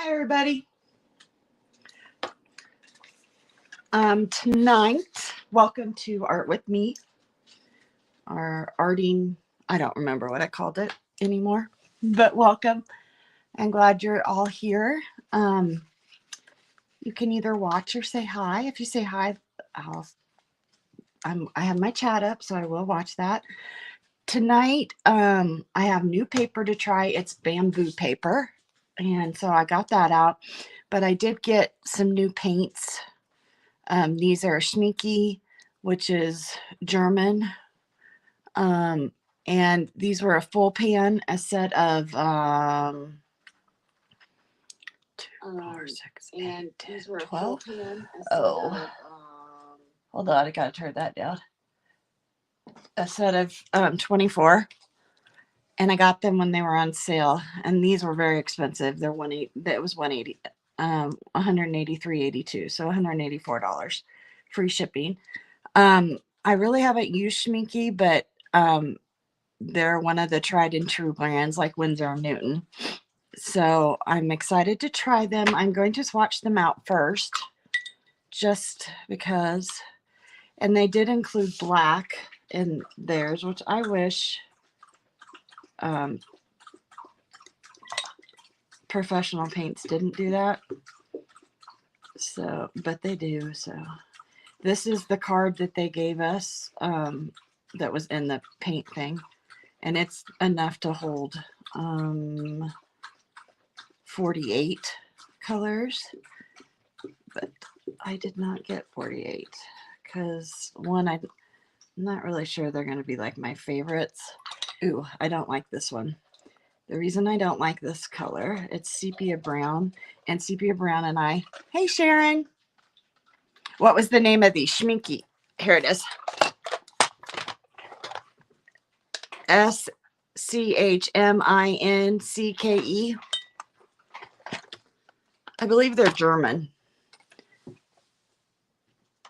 Hi, everybody. Tonight, welcome to Art with Me, our arting. I don't remember what I called it anymore, but welcome. I'm glad you're all here. Um, you can either watch or say hi. If you say hi, I have my chat up, so I will watch that. Tonight, I have new paper to try. It's bamboo paper, and so I got that out. But I did get some new paints. These are Schminke, which is German. Um, and these were a full pan, a set of 2, 4, 6, 8, 10, 12. Oh, hold on, I gotta turn that down. A set of 24, and I got them when they were on sale. And these were very expensive. They're 180. That was 180, 183.82, so $184, free shipping. I really haven't used Schminke, but they're one of the tried and true brands like Winsor & Newton. So I'm excited to try them. I'm going to swatch them out first, just because. And they did include black in theirs, which I wish professional paints didn't do that. So, but they do. So this is the card that they gave us that was in the paint thing. And it's enough to hold 48 colors, but I did not get 48 because one, I'm not really sure they're going to be like my favorites. Ooh, I don't like this one. The reason I don't like this color, it's sepia brown, and sepia brown and I, hey Sharon, what was the name of these? Schminke. Here it is. SCHMINCKE. I believe they're German.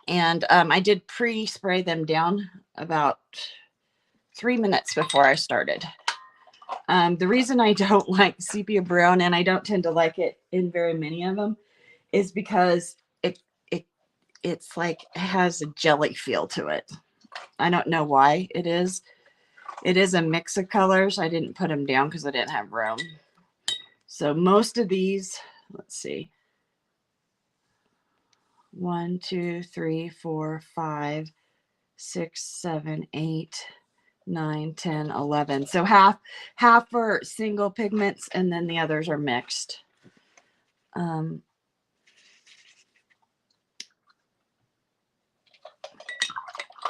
And I did pre-spray them down about 3 minutes before I started. The reason I don't like sepia brown, and I don't tend to like it in very many of them, is because it's like it has a jelly feel to it. I don't know why it is. It is a mix of colors. I didn't put them down because I didn't have room. So most of these, let's see. 1, 2, 3, 4, 5, 6, 7, 8, 9, 10, 11. So half are single pigments, and then the others are mixed.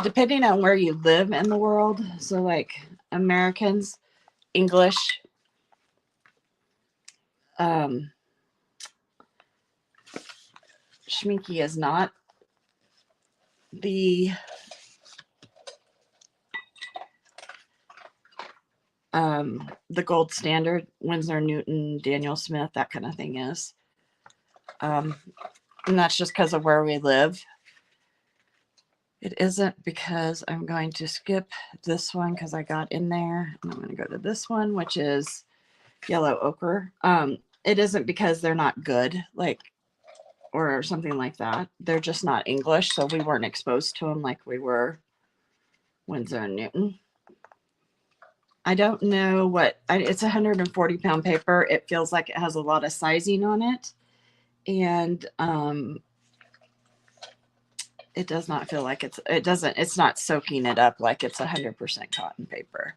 Depending on where you live in the world, so like Americans, English, Schminke is not the gold standard. Winsor & Newton, Daniel Smith, that kind of thing is. And that's just because of where we live. It isn't because I'm going to skip this one because I got in there. I'm going to go to this one, which is yellow ochre. It isn't because they're not good, like, or something like that. They're just not English, so we weren't exposed to them like we were Winsor & Newton. I don't know what, it's 140-pound paper. It feels like it has a lot of sizing on it. And it does not feel like it's not soaking it up like it's 100% cotton paper.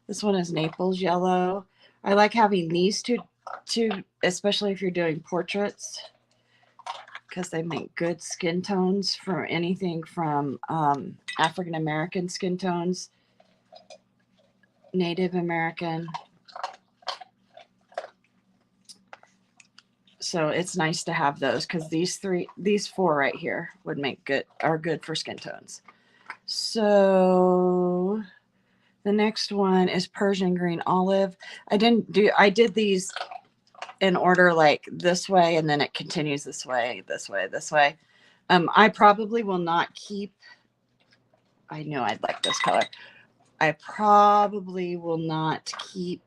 This one is Naples yellow. I like having these two, especially if you're doing portraits, because they make good skin tones for anything from African American skin tones, Native American. So it's nice to have those because these 4 right here are good for skin tones. So the next one is Persian green olive. I did these in order like this way, and then it continues this way, this way, this way. I probably will not keep, I know I'd like this color. I probably will not keep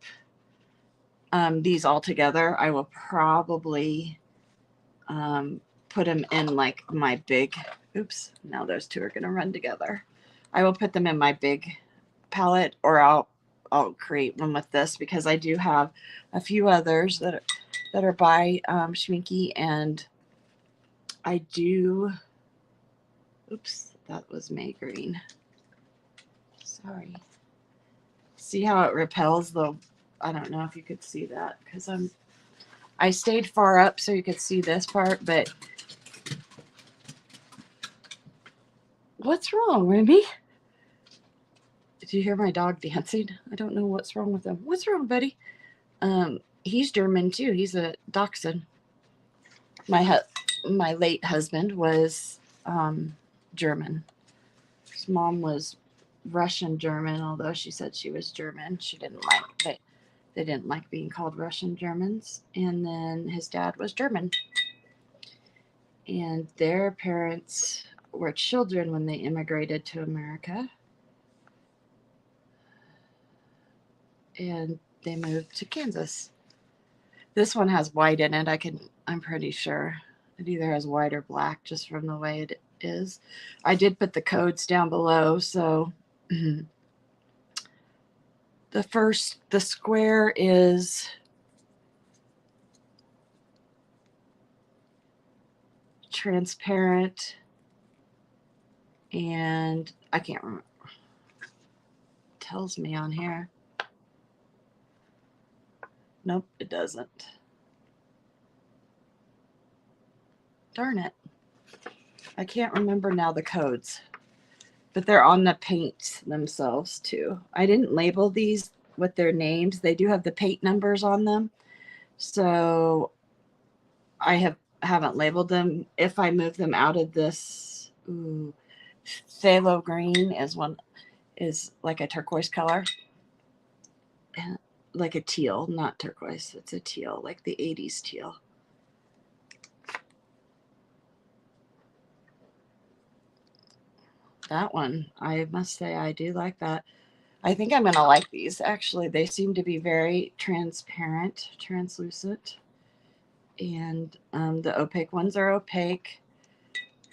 these all together, I will probably put them in like my big, oops, now those two are going to run together. I will put them in my big palette, or I'll create one with this, because I do have a few others that are by Schminke, and I do, oops, that was May Green. Sorry. See how it repels the, I don't know if you could see that, because I stayed far up so you could see this part, but what's wrong, Remy? Did you hear my dog dancing? I don't know what's wrong with him. What's wrong, buddy? He's German too. He's a dachshund. My late husband was German. His mom was Russian German, although she said she was German. She didn't like that. They didn't like being called Russian Germans. And then his dad was German. And their parents were children when they immigrated to America. And they moved to Kansas. This one has white in it. I'm pretty sure it either has white or black, just from the way it is. I did put the codes down below. So the square is transparent, and I can't remember. It tells me on here. Nope, it doesn't. Darn it. I can't remember now the codes, but they're on the paints themselves too. I didn't label these with their names. They do have the paint numbers on them. So I haven't labeled them. If I move them out of this, phthalo green is like a turquoise color. Like a teal, not turquoise. It's a teal, like the 80s teal. That one, I must say, I do like that. I think I'm going to like these. Actually, they seem to be very transparent, translucent. And the opaque ones are opaque.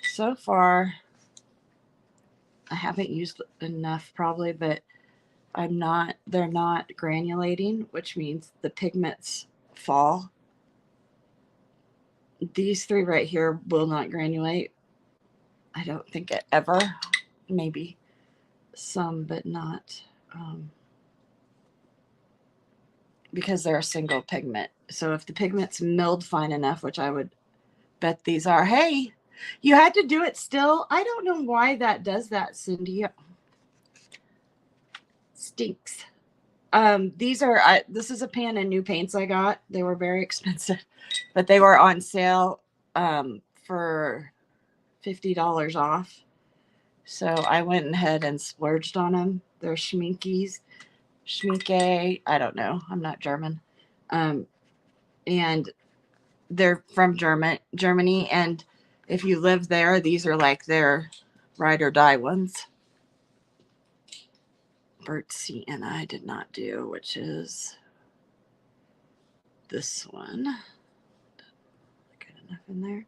So far, I haven't used enough probably, but they're not granulating, which means the pigments fall. These three right here will not granulate. I don't think it ever. Maybe some, but not. Because they're a single pigment. So if the pigment's milled fine enough, which I would bet these are. Hey, you had to do it still? I don't know why that does that, Cindy. Stinks. This is a pan of new paints I got. They were very expensive, but they were on sale for $50 off. So I went ahead and splurged on them. They're Schminke. I don't know. I'm not German. And they're from Germany. And if you live there, these are like their ride or die ones. Birdseed and I did not do, which is this one. Good enough in there.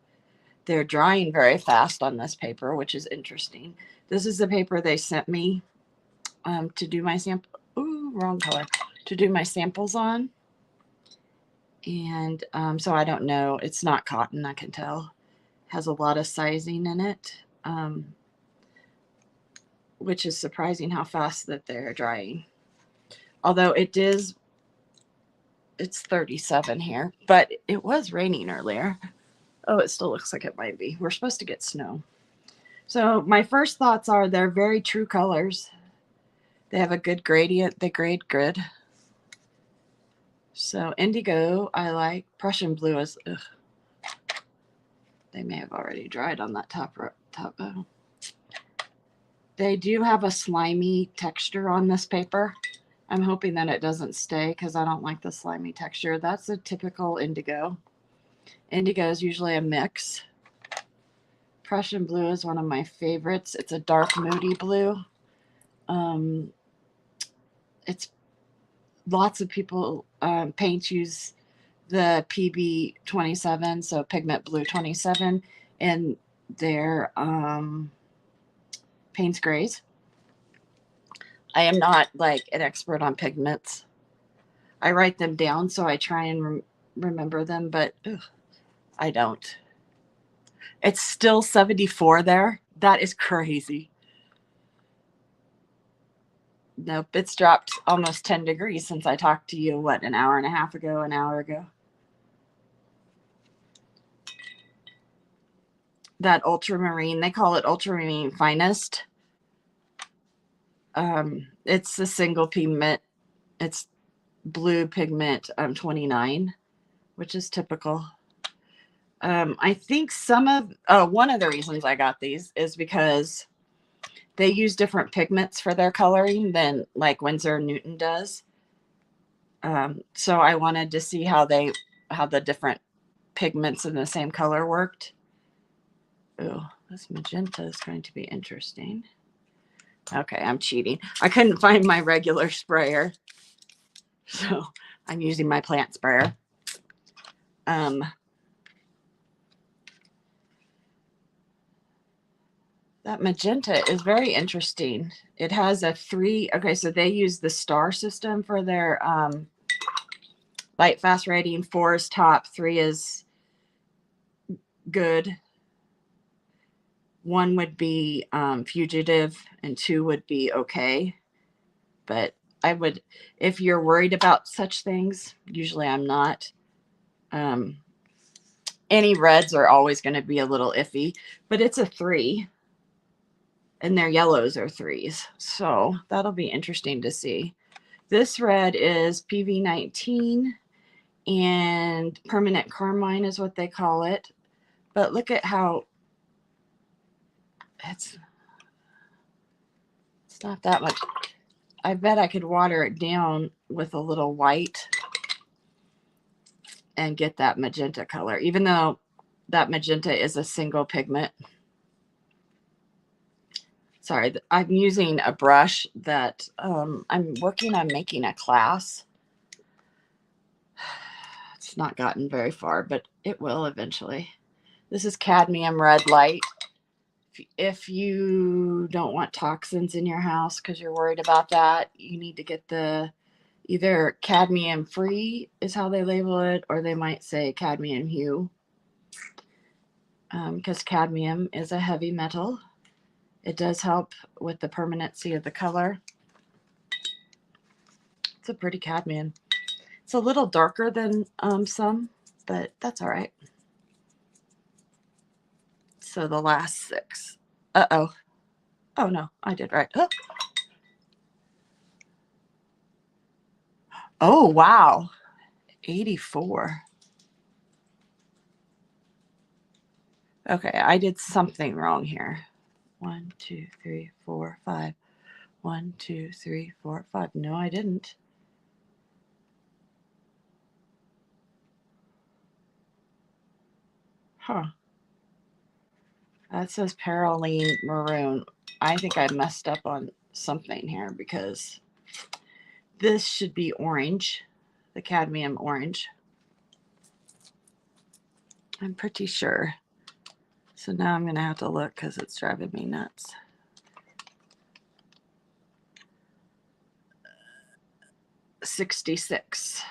They're drying very fast on this paper, which is interesting. This is the paper they sent me to do my sample. Ooh, wrong color. To do my samples on. And so I don't know. It's not cotton, I can tell. Has a lot of sizing in it, which is surprising how fast that they're drying. Although it's 37 here, but it was raining earlier. Oh, it still looks like it might be. We're supposed to get snow. So my first thoughts are they're very true colors. They have a good gradient. They grade good. So indigo, I like. Prussian blue is, ugh. They may have already dried on that top bow. They do have a slimy texture on this paper. I'm hoping that it doesn't stay because I don't like the slimy texture. That's a typical indigo. Indigo is usually a mix. Prussian blue is one of my favorites. It's a dark moody blue. It's lots of people paints use the PB27, so Pigment Blue 27, and their Payne's Grays. I am not like an expert on pigments. I write them down so I try and remember them, but I don't. It's still 74 there. That is crazy. Nope, it's dropped almost 10 degrees since I talked to you, what, an hour and a half ago, an hour ago? That ultramarine, they call it ultramarine finest. It's a single pigment. It's blue pigment 29, which is typical. I think one of the reasons I got these is because they use different pigments for their coloring than like Winsor & Newton does. So I wanted to see how the different pigments in the same color worked. Oh, this magenta is going to be interesting. Okay, I'm cheating. I couldn't find my regular sprayer, so I'm using my plant sprayer. That magenta is very interesting. It has a 3. Okay, so they use the star system for their light fast rating. 4 is top, 3 is good. 1 would be fugitive, and 2 would be okay. But I would, if you're worried about such things, usually I'm not. Any reds are always going to be a little iffy, but it's a 3. And their yellows are 3s. So that'll be interesting to see. This red is PV19 and permanent carmine is what they call it. But look at how it's not that much. I bet I could water it down with a little white and get that magenta color, even though that magenta is a single pigment. Sorry, I'm using a brush that I'm working on making a class. It's not gotten very far, but it will eventually. This is cadmium red light. If you don't want toxins in your house because you're worried about that, you need to get the either cadmium free is how they label it, or they might say cadmium hue, because cadmium is a heavy metal. It does help with the permanency of the color. It's a pretty cadmium. It's a little darker than some, but that's all right. So the last 6. Uh-oh. Oh, no, I did right. Oh, wow. 84. Okay, I did something wrong here. 1, 2, 3, 4, 5. 1, 2, 3, 4, 5. No, I didn't. Huh. That says Paraline Maroon. I think I messed up on something here because this should be orange, the cadmium orange. I'm pretty sure. So now I'm going to have to look because it's driving me nuts. $66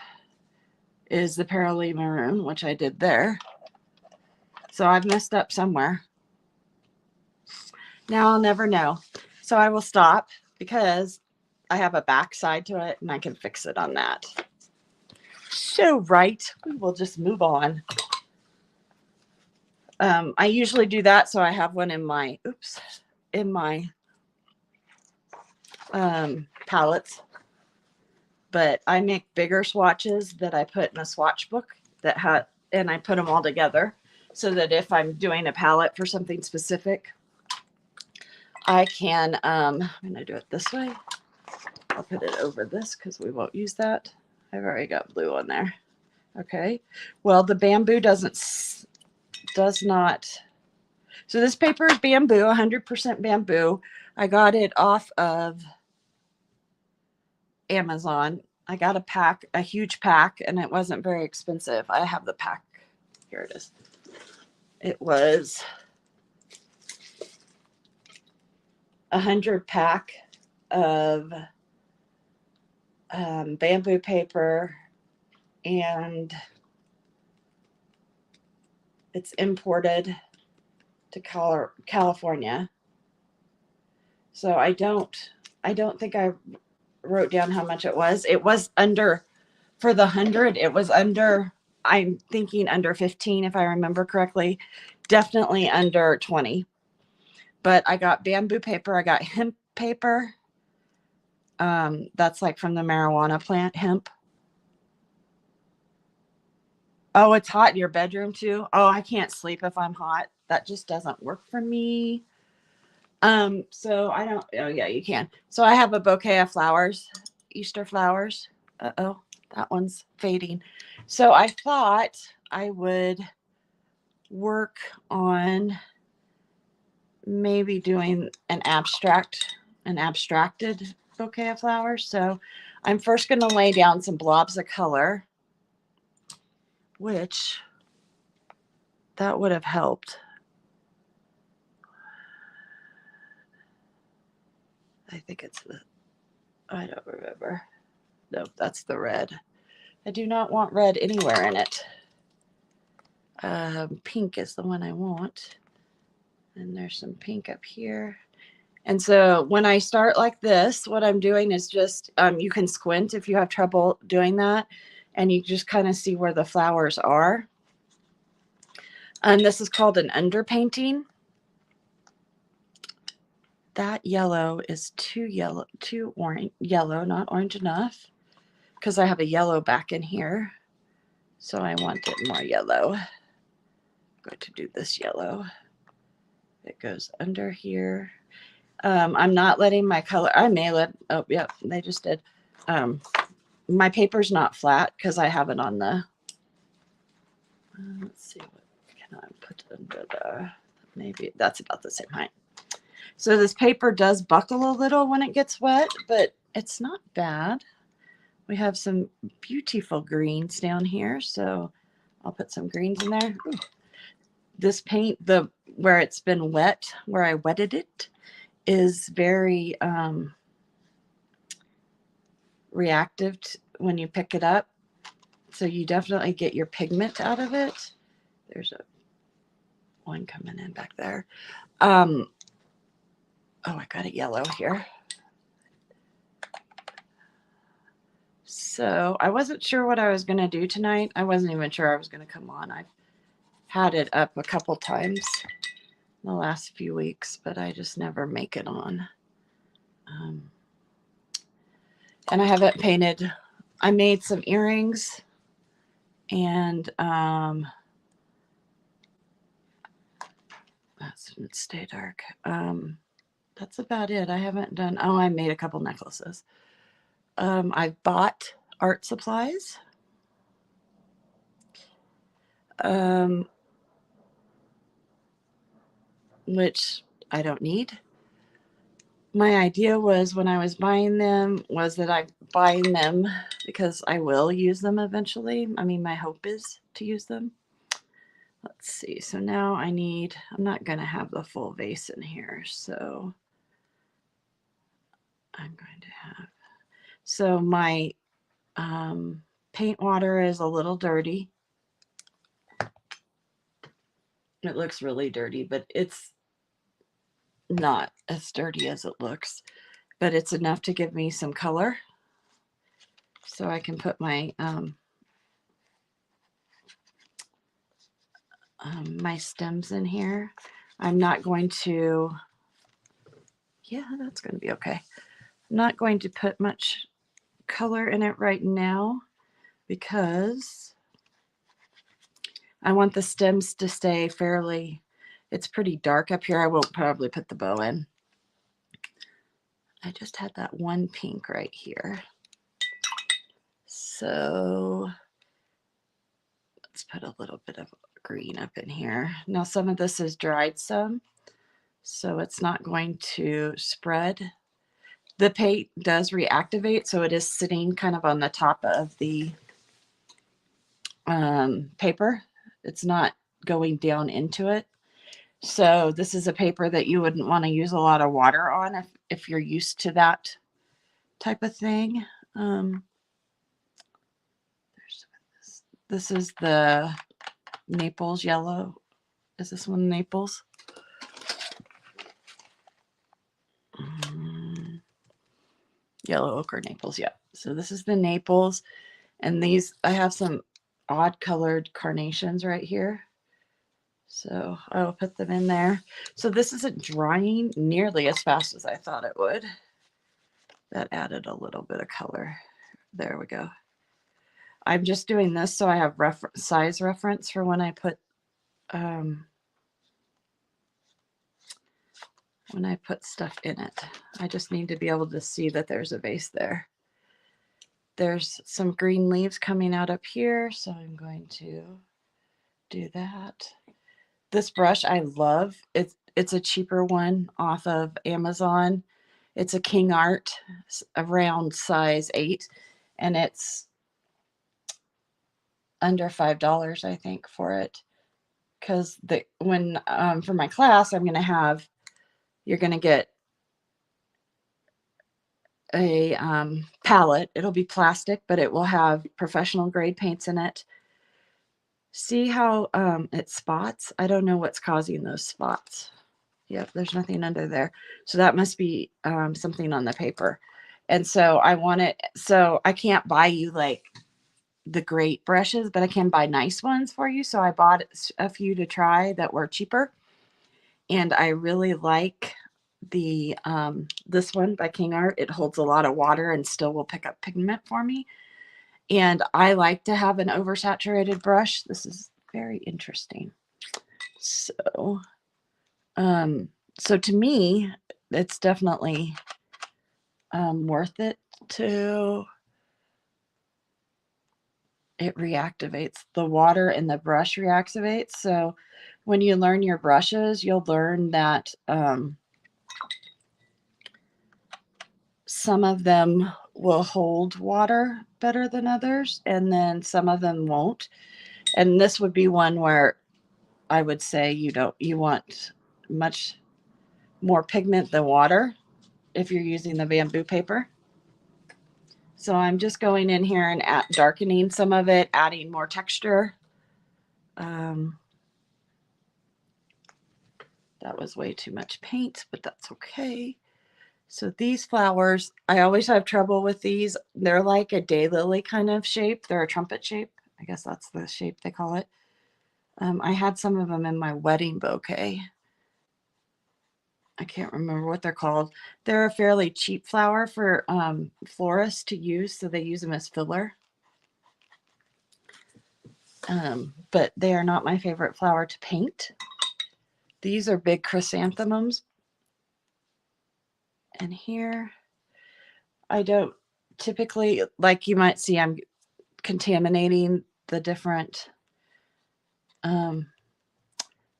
is the Paraline Maroon, which I did there. So I've messed up somewhere. Now I'll never know. So I will stop because I have a back side to it and I can fix it on that. So right, we will just move on. I usually do that, so I have one in my palettes. But I make bigger swatches that I put in a swatch book and I put them all together so that if I'm doing a palette for something specific, I can, I'm going to do it this way. I'll put it over this because we won't use that. I've already got blue on there. Okay. Well, the bamboo does not. So this paper is bamboo, 100% bamboo. I got it off of Amazon. I got a huge pack, and it wasn't very expensive. I have the pack. Here it is. It was 100 pack of bamboo paper, and it's imported to California. So I don't think I wrote down how much it was. It was under, for the 100, it was under, I'm thinking under 15 if I remember correctly. Definitely under 20. But I got bamboo paper, I got hemp paper. That's like from the marijuana plant, hemp. Oh, it's hot in your bedroom too? Oh, I can't sleep if I'm hot. That just doesn't work for me. So I don't, oh yeah, you can. So I have a bouquet of flowers, Easter flowers. Uh-oh, that one's fading. So I thought I would work on maybe doing an abstracted bouquet of flowers. So I'm first going to lay down some blobs of color, which that would have helped. I think it's the, I don't remember. No, that's the red. I do not want red anywhere in it. Pink is the one I want. And there's some pink up here. And so when I start like this, what I'm doing is just, you can squint if you have trouble doing that. And you just kind of see where the flowers are. And this is called an underpainting. That yellow is too orange, yellow, not orange enough. Because I have a yellow back in here. So I want it more yellow. I'm going to do this yellow. It goes under here. I'm not letting my color, I may let, oh, yep, they just did. My paper's not flat because I have it on the, let's see, what can I put under the, maybe that's about the same height. So this paper does buckle a little when it gets wet, but it's not bad. We have some beautiful greens down here, so I'll put some greens in there. Ooh. This paint, where it's been wet, where I wetted it, is very reactive when you pick it up. So you definitely get your pigment out of it. There's one coming in back there. Oh, I got a yellow here. So I wasn't sure what I was going to do tonight. I wasn't even sure I was going to come on. I've had it up a couple times in the last few weeks, but I just never make it on. And I haven't painted. I made some earrings, and that didn't stay dark. That's about it. I haven't done, oh, I made a couple necklaces. I bought art supplies. Which I don't need. My idea was when I was buying them was that I'm buying them because I will use them eventually. I mean, my hope is to use them. Let's see. So now I need, I'm not going to have the full vase in here. So I'm going to have, so my paint water is a little dirty. It looks really dirty, but it's not as dirty as it looks. But it's enough to give me some color. So I can put my my stems in here. I'm not going to, yeah, that's going to be okay. I'm not going to put much color in it right now because I want the stems to stay fairly, it's pretty dark up here. I won't probably put the bow in. I just had that one pink right here. So let's put a little bit of green up in here. Now some of this is dried some, so it's not going to spread. The paint does reactivate, so it is sitting kind of on the top of the paper. It's not going down into it. So this is a paper that you wouldn't want to use a lot of water on if you're used to that type of thing. This is the Naples yellow. Is this one Naples? Yellow ochre Naples, yeah. So this is the Naples. And these, I have some odd colored carnations right here. So I will put them in there. So this isn't drying nearly as fast as I thought it would. That added a little bit of color. There we go. I'm just doing this so I have size reference for when I put stuff in it. I just need to be able to see that there's a vase there. There's some green leaves coming out up here, so I'm going to do that. This brush I love. It's a cheaper one off of Amazon. It's a King Art around size 8, and it's under $5, I think, for it. Because when for my class, you're going to get a palette. It'll be plastic, but it will have professional grade paints in it. See how it spots? I don't know what's causing those spots. Yep, there's nothing under there. So that must be something on the paper. And so I want it, so I can't buy you like the great brushes, but I can buy nice ones for you. So I bought a few to try that were cheaper. And I really like the this one by King Art. It holds a lot of water and still will pick up pigment for me. And I like to have an oversaturated brush. This is very interesting. So to me, it's definitely worth it it reactivates the water, and the brush reactivates. So when you learn your brushes, you'll learn that some of them will hold water better than others, and then some of them won't. And this would be one where I would say you want much more pigment than water if you're using the bamboo paper. So I'm just going in here and darkening some of it, adding more texture. That was way too much paint, but that's okay. So these flowers, I always have trouble with these. They're like a daylily kind of shape. They're a trumpet shape. I guess that's the shape they call it. I had some of them in my wedding bouquet. I can't remember what they're called. They're a fairly cheap flower for florists to use, so they use them as filler. But they are not my favorite flower to paint. These are big chrysanthemums. And here, I don't typically, like you might see, I'm contaminating the different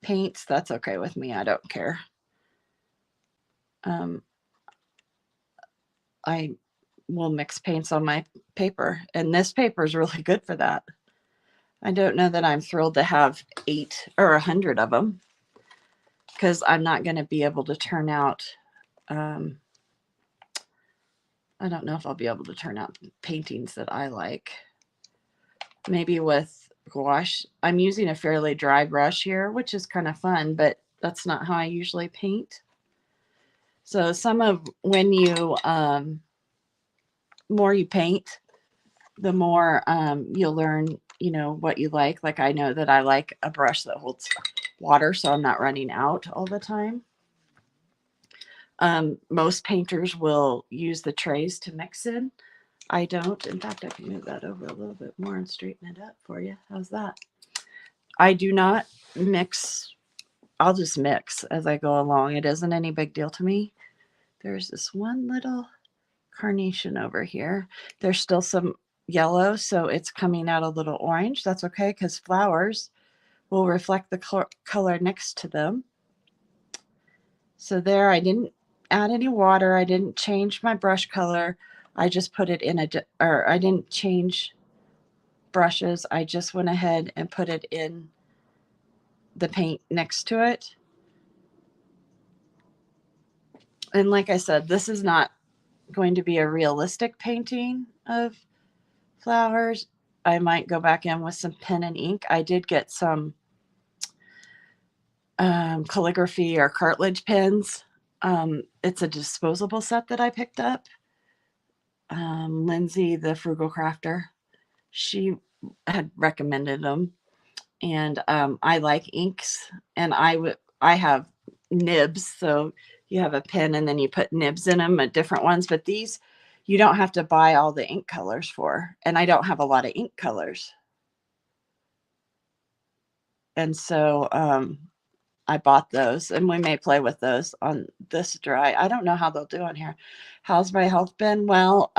paints. That's okay with me. I don't care. I will mix paints on my paper, and this paper is really good for that. I don't know that I'm thrilled to have 8 or 100 of them, because I'm not going to be able to turn out, I don't know if I'll be able to turn out paintings that I like. Maybe with gouache. I'm using a fairly dry brush here, which is kind of fun, but that's not how I usually paint. So when you, more you paint, the more you'll learn, what you like. Like I know that I like a brush that holds water, so I'm not running out all the time. Most painters will use the trays to mix in. I don't. In fact, I can move that over a little bit more and straighten it up for you. How's that? I do not mix. I'll just mix as I go along. It isn't any big deal to me. There's this one little carnation over here. There's still some yellow, so it's coming out a little orange. That's okay, because flowers will reflect the color next to them. So there, I didn't add any water. I didn't change my brush color. I just put it in or I didn't change brushes. I just went ahead and put it in the paint next to it. And like I said, this is not going to be a realistic painting of flowers. I might go back in with some pen and ink. I did get some calligraphy or cartilage pens. It's a disposable set that I picked up. Lindsay, the frugal crafter, she had recommended them, and I like inks, and I have nibs, so you have a pen and then you put nibs in them at different ones. But these, you don't have to buy all the ink colors for, and I don't have a lot of ink colors, and so I bought those, and we may play with those on this dry. I don't know how they'll do on here. How's my health been? Well,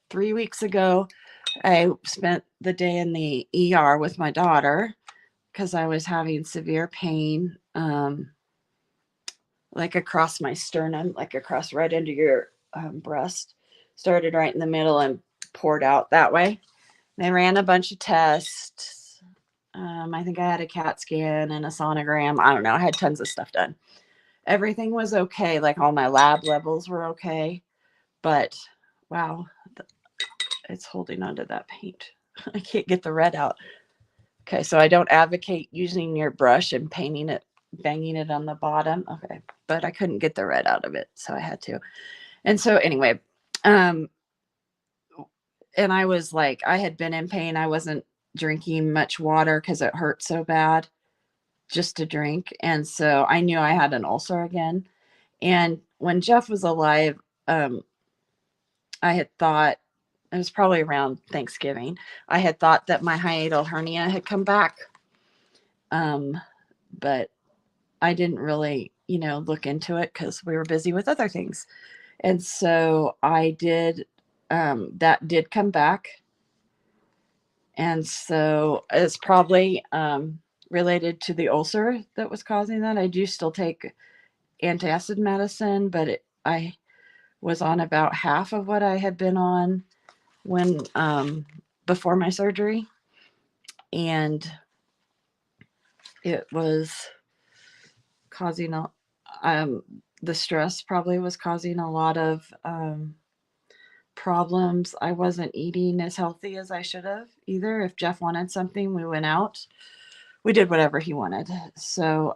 3 weeks ago, I spent the day in the ER with my daughter because I was having severe pain, like across my sternum, like across right under your breast. Started right in the middle and poured out that way. They ran a bunch of tests. I think I had a CAT scan and a sonogram. I don't know. I had tons of stuff done. Everything was okay. Like all my lab levels were okay. But wow, it's holding onto that paint. I can't get the red out. Okay, so I don't advocate using your brush and painting it, banging it on the bottom. Okay, but I couldn't get the red out of it, so I had to. And so anyway, and I was like, I had been in pain. I wasn't drinking much water because it hurt so bad just to drink. And so I knew I had an ulcer again. And when Jeff was alive, I had thought, it was probably around Thanksgiving, I had thought that my hiatal hernia had come back. But I didn't really, look into it because we were busy with other things. And so I did, that did come back. And so it's probably related to the ulcer that was causing that. I do still take antacid medicine, but I was on about half of what I had been on when before my surgery, and it was causing the stress probably was causing a lot of problems. I wasn't eating as healthy as I should have either. If Jeff wanted something, we went out. We did whatever he wanted. So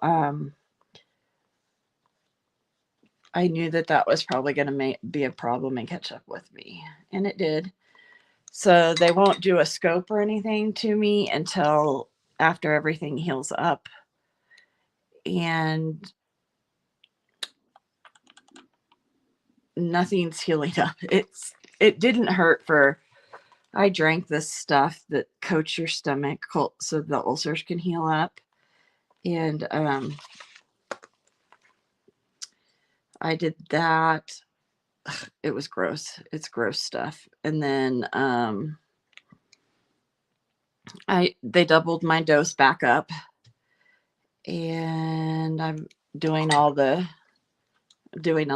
I knew that was probably going to be a problem and catch up with me, and it did. So they won't do a scope or anything to me until after everything heals up. And nothing's healing up. It didn't hurt I drank this stuff that coats your stomach so the ulcers can heal up. And I did that. It was gross. It's gross stuff. And then they doubled my dose back up, and I'm doing a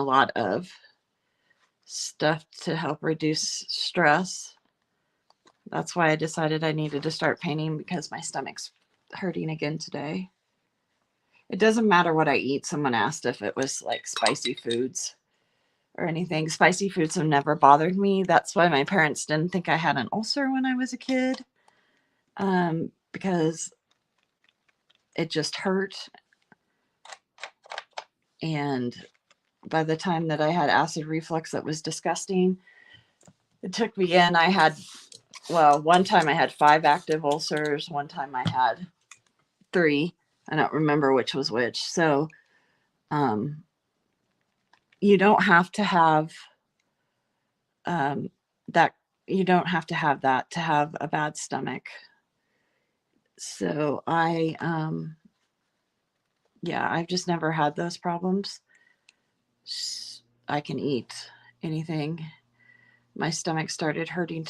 lot of stuff to help reduce stress. That's why I decided I needed to start painting, because my stomach's hurting again today. It doesn't matter what I eat. Someone asked if it was like spicy foods or anything. Spicy foods have never bothered me. That's why my parents didn't think I had an ulcer when I was a kid, because it just hurt. And by the time that I had acid reflux, that was disgusting. It took me in. One time I had 5 active ulcers. One time I had 3. I don't remember which was which. So you don't have to have that. You don't have to have that to have a bad stomach. So I've just never had those problems. I can eat anything. My stomach started hurting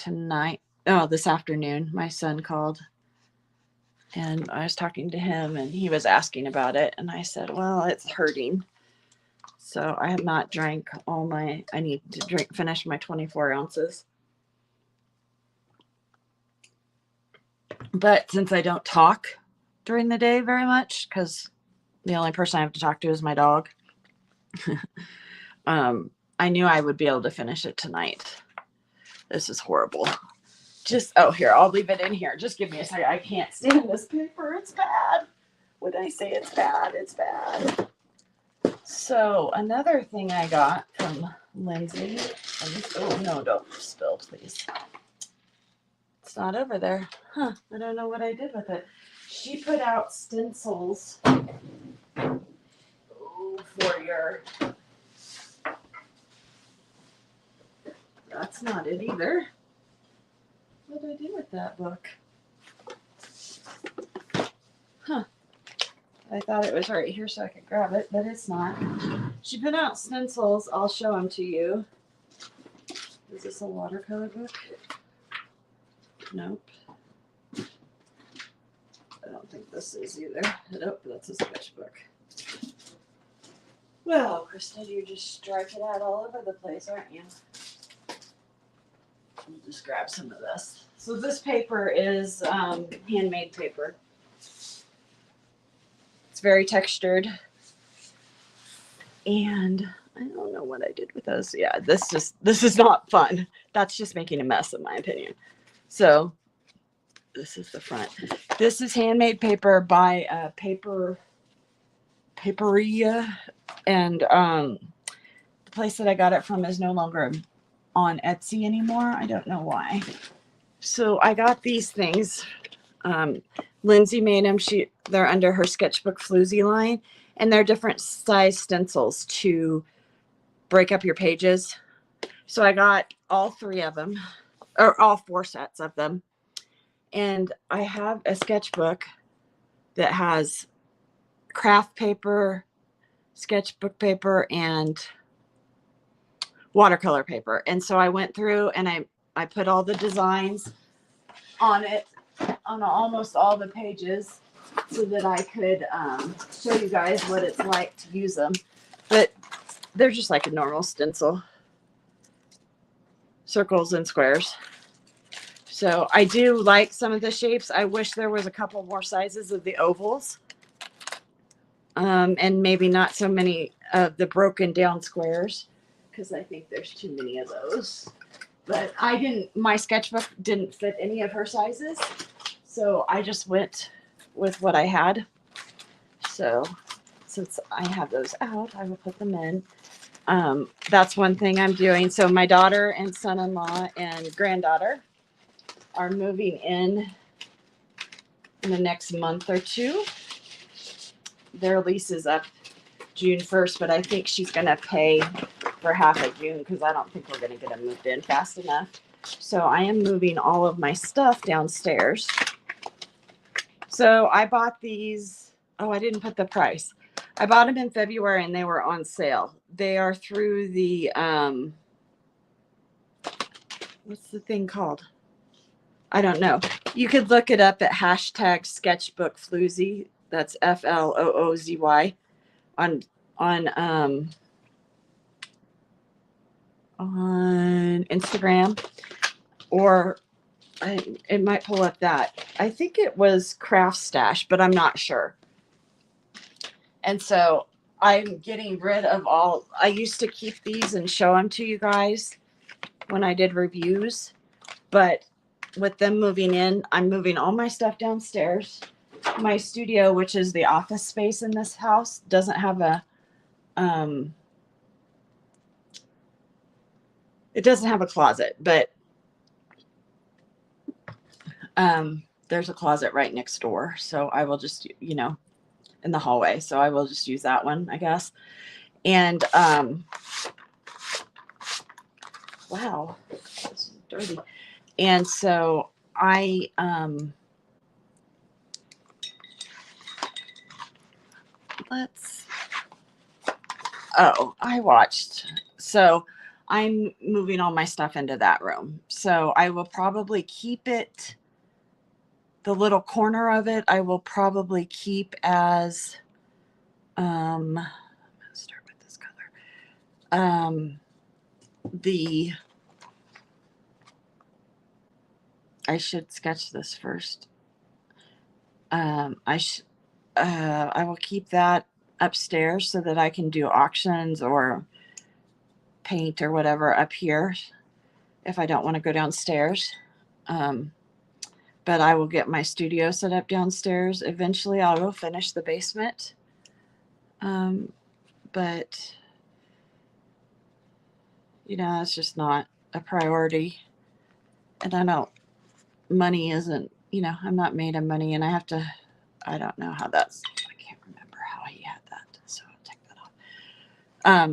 this afternoon. My son called, and I was talking to him, and he was asking about it. And I said, well, it's hurting. So I have not drank all my, I need to finish my 24 ounces. But since I don't talk during the day very much, because the only person I have to talk to is my dog, I knew I would be able to finish it tonight. This is horrible. Just, oh, here, I'll leave it in here. Just give me a second. I can't stand this paper. It's bad. When I say it's bad, it's bad. So another thing I got from Lindsay. Oh, no, don't spill, please. It's not over there. Huh, I don't know what I did with it. She put out stencils for your... That's not it either. What did I do with that book? Huh. I thought it was right here so I could grab it, but it's not. She put out stencils. I'll show them to you. Is this a watercolor book? Nope. I don't think this is either. Nope, that's a sketchbook. Well, Krista, you're just striking out all over the place, aren't you? I'll just grab some of this. So this paper is handmade paper. It's very textured. And I don't know what I did with those. Yeah, this is not fun. That's just making a mess, in my opinion. So this is the front. This is handmade paper by Paperia, and the place that I got it from is no longer on Etsy anymore. I don't know why. So I got these things. Lindsay made them. They're under her Sketchbook Floozy line, and they're different size stencils to break up your pages. So I got all 3 of them, or all 4 sets of them. And I have a sketchbook that has craft paper, sketchbook paper, and watercolor paper. And so I went through and I put all the designs on it, on almost all the pages, so that I could show you guys what it's like to use them. But they're just like a normal stencil, circles and squares. So I do like some of the shapes. I wish there was a couple more sizes of the ovals, and maybe not so many of the broken down squares, because I think there's too many of those. But my sketchbook didn't fit any of her sizes, so I just went with what I had. So since I have those out, I will put them in. That's one thing I'm doing. So my daughter and son-in-law and granddaughter are moving in the next month or 2. Their lease is up June 1st, but I think she's going to pay for half of June because I don't think we're going to get them moved in fast enough. So I am moving all of my stuff downstairs. So I bought these. Oh, I didn't put the price. I bought them in February and they were on sale. They are through the, what's the thing called? I don't know. You could look it up at hashtag Sketchbook Floozy. That's FLOOZY on Instagram, or it might pull up that. I think it was Craft Stash, but I'm not sure. And so I'm getting rid of all. I used to keep these and show them to you guys when I did reviews, but with them moving in, I'm moving all my stuff downstairs. My studio, which is the office space in this house, doesn't have a it doesn't have a closet, but there's a closet right next door. So I will just, in the hallway. So I will just use that one, I guess. And wow, this is dirty. And so I I watched. So I'm moving all my stuff into that room. So I will probably keep it, the little corner of it, I will probably keep as, I'm going to start with this color. I should sketch this first. I will keep that upstairs so that I can do auctions or paint or whatever up here if I don't want to go downstairs. But I will get my studio set up downstairs. Eventually, I will finish the basement. But, it's just not a priority. And money isn't, I'm not made of money, and I don't know how I can't remember how he had that. So I'll take that off.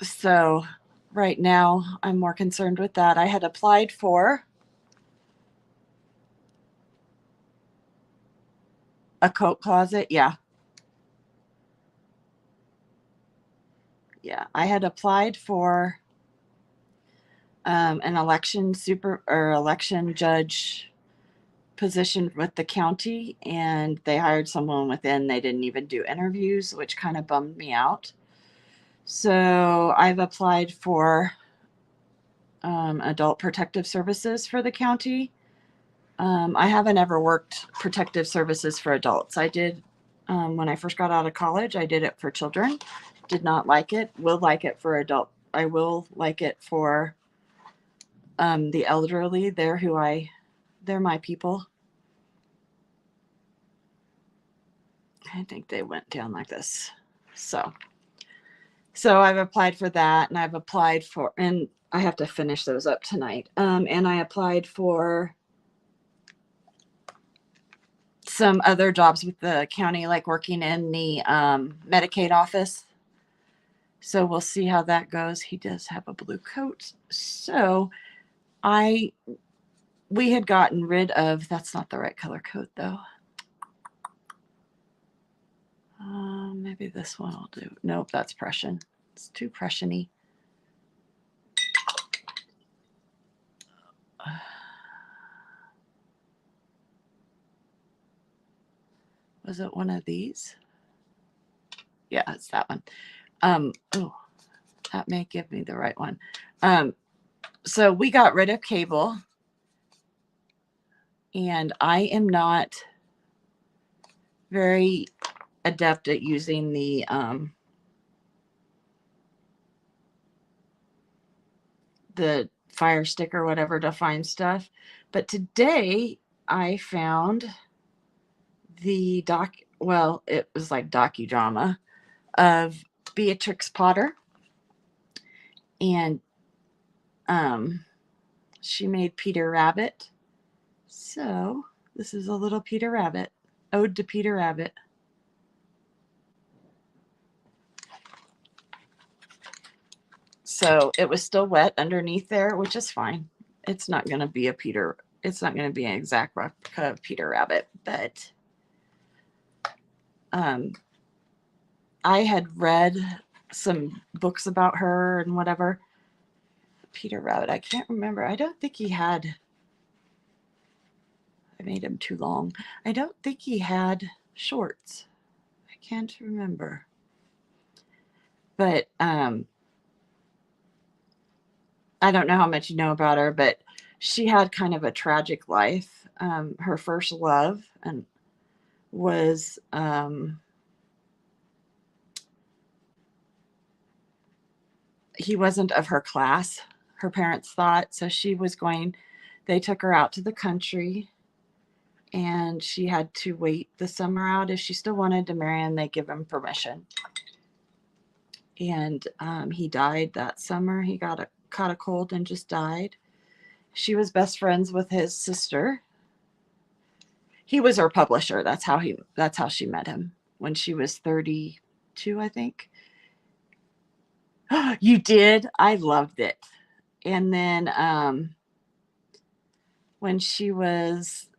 So right now I'm more concerned with that. I had applied for a coat closet. Yeah. I had applied for an election judge position with the county, and they hired someone within. They didn't even do interviews, which kind of bummed me out. So I've applied for adult protective services for the county. I haven't ever worked protective services for adults. I did when I first got out of college. I did it for children. Did not like it. Will like it for adult. I will like it for the elderly. They're my people. I think they went down like this. So I've applied for that, and and I have to finish those up tonight. And I applied for some other jobs with the county, like working in the Medicaid office. So we'll see how that goes. He does have a blue coat. So we had gotten rid of, that's not the right color coat though. Maybe this one will do. Nope, that's Prussian. It's too Prussian-y. Was it one of these? Yeah, it's that one. Oh, that may give me the right one. So we got rid of cable, and I am not very adept at using the Fire Stick or whatever to find stuff. But today I found the it was like docudrama of Beatrix Potter, and she made Peter Rabbit. So this is a little Peter Rabbit, ode to Peter Rabbit. So it was still wet underneath there, which is fine. It's not going to be an exact replica of Peter Rabbit, but I had read some books about her and whatever. Peter Rabbit, I can't remember. I don't think he had, I made him too long. I don't think he had shorts. I can't remember. But I don't know how much you know about her, but she had kind of a tragic life. Her first love was he wasn't of her class, her parents thought. So they took her out to the country, and she had to wait the summer out. If she still wanted to marry him, they give him permission. And he died that summer. He caught a cold and just died. She was best friends with his sister. He was her publisher. That's how she met him when she was 32, I think. You did? I loved it. And then when she was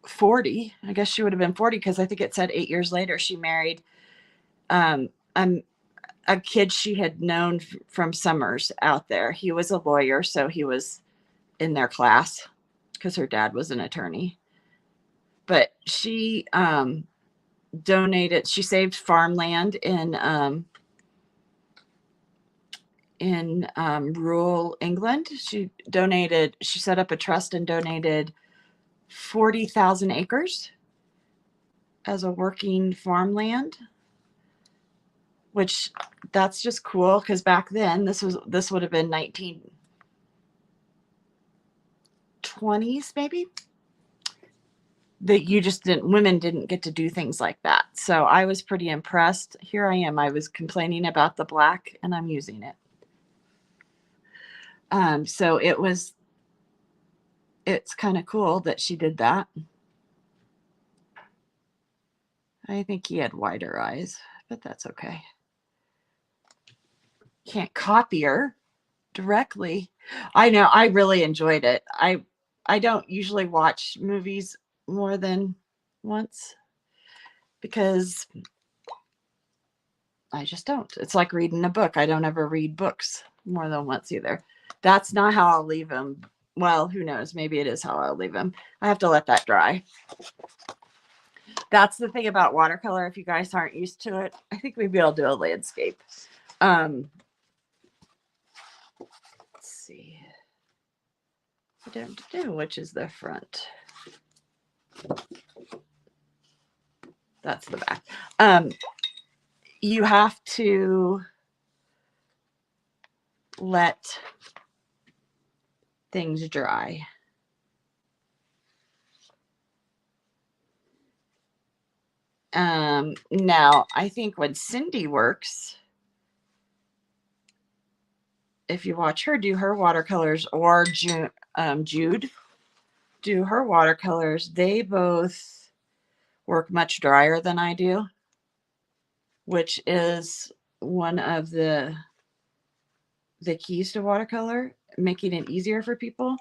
40, I guess she would have been 40, because I think it said 8 years later she married a kid she had known from summers out there. He was a lawyer, so he was in their class because her dad was an attorney. But she donated. She saved farmland in rural England. She set up a trust and donated 40,000 acres as a working farmland, which that's just cool because back then this would have been 1920s maybe, that women didn't get to do things like that. So I was pretty impressed. Here I am. I was complaining about the black and I'm using it. So it's kind of cool that she did that. I think he had wider eyes, but that's okay. Can't copy her directly. I know. I really enjoyed it. I don't usually watch movies more than once because I just don't. It's like reading a book. I don't ever read books more than once either. That's not how I'll leave them. Well, who knows? Maybe it is how I'll leave them. I have to let that dry. That's the thing about watercolor. If you guys aren't used to it, I think maybe I'll do a landscape. Let's see. Which is the front. That's the back. You have to let things dry. Now, I think when Cindy works, if you watch her do her watercolors, or Jude do her watercolors, they both work much drier than I do, which is one of the keys to watercolor, making it easier for people,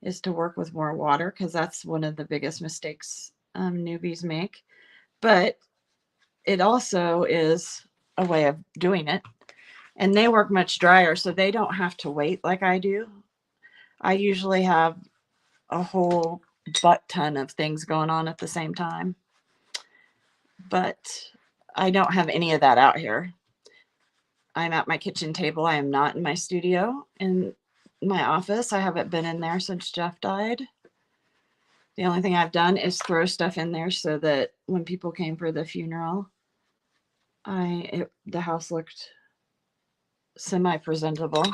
is to work with more water, because that's one of the biggest mistakes newbies make. But it also is a way of doing it. And they work much drier, so they don't have to wait like I do. I usually have a whole butt ton of things going on at the same time. But I don't have any of that out here. I'm at my kitchen table. I am not in my studio. In my office, I haven't been in there since Jeff died. The only thing I've done is throw stuff in there so that when people came for the funeral, the house looked semi-presentable.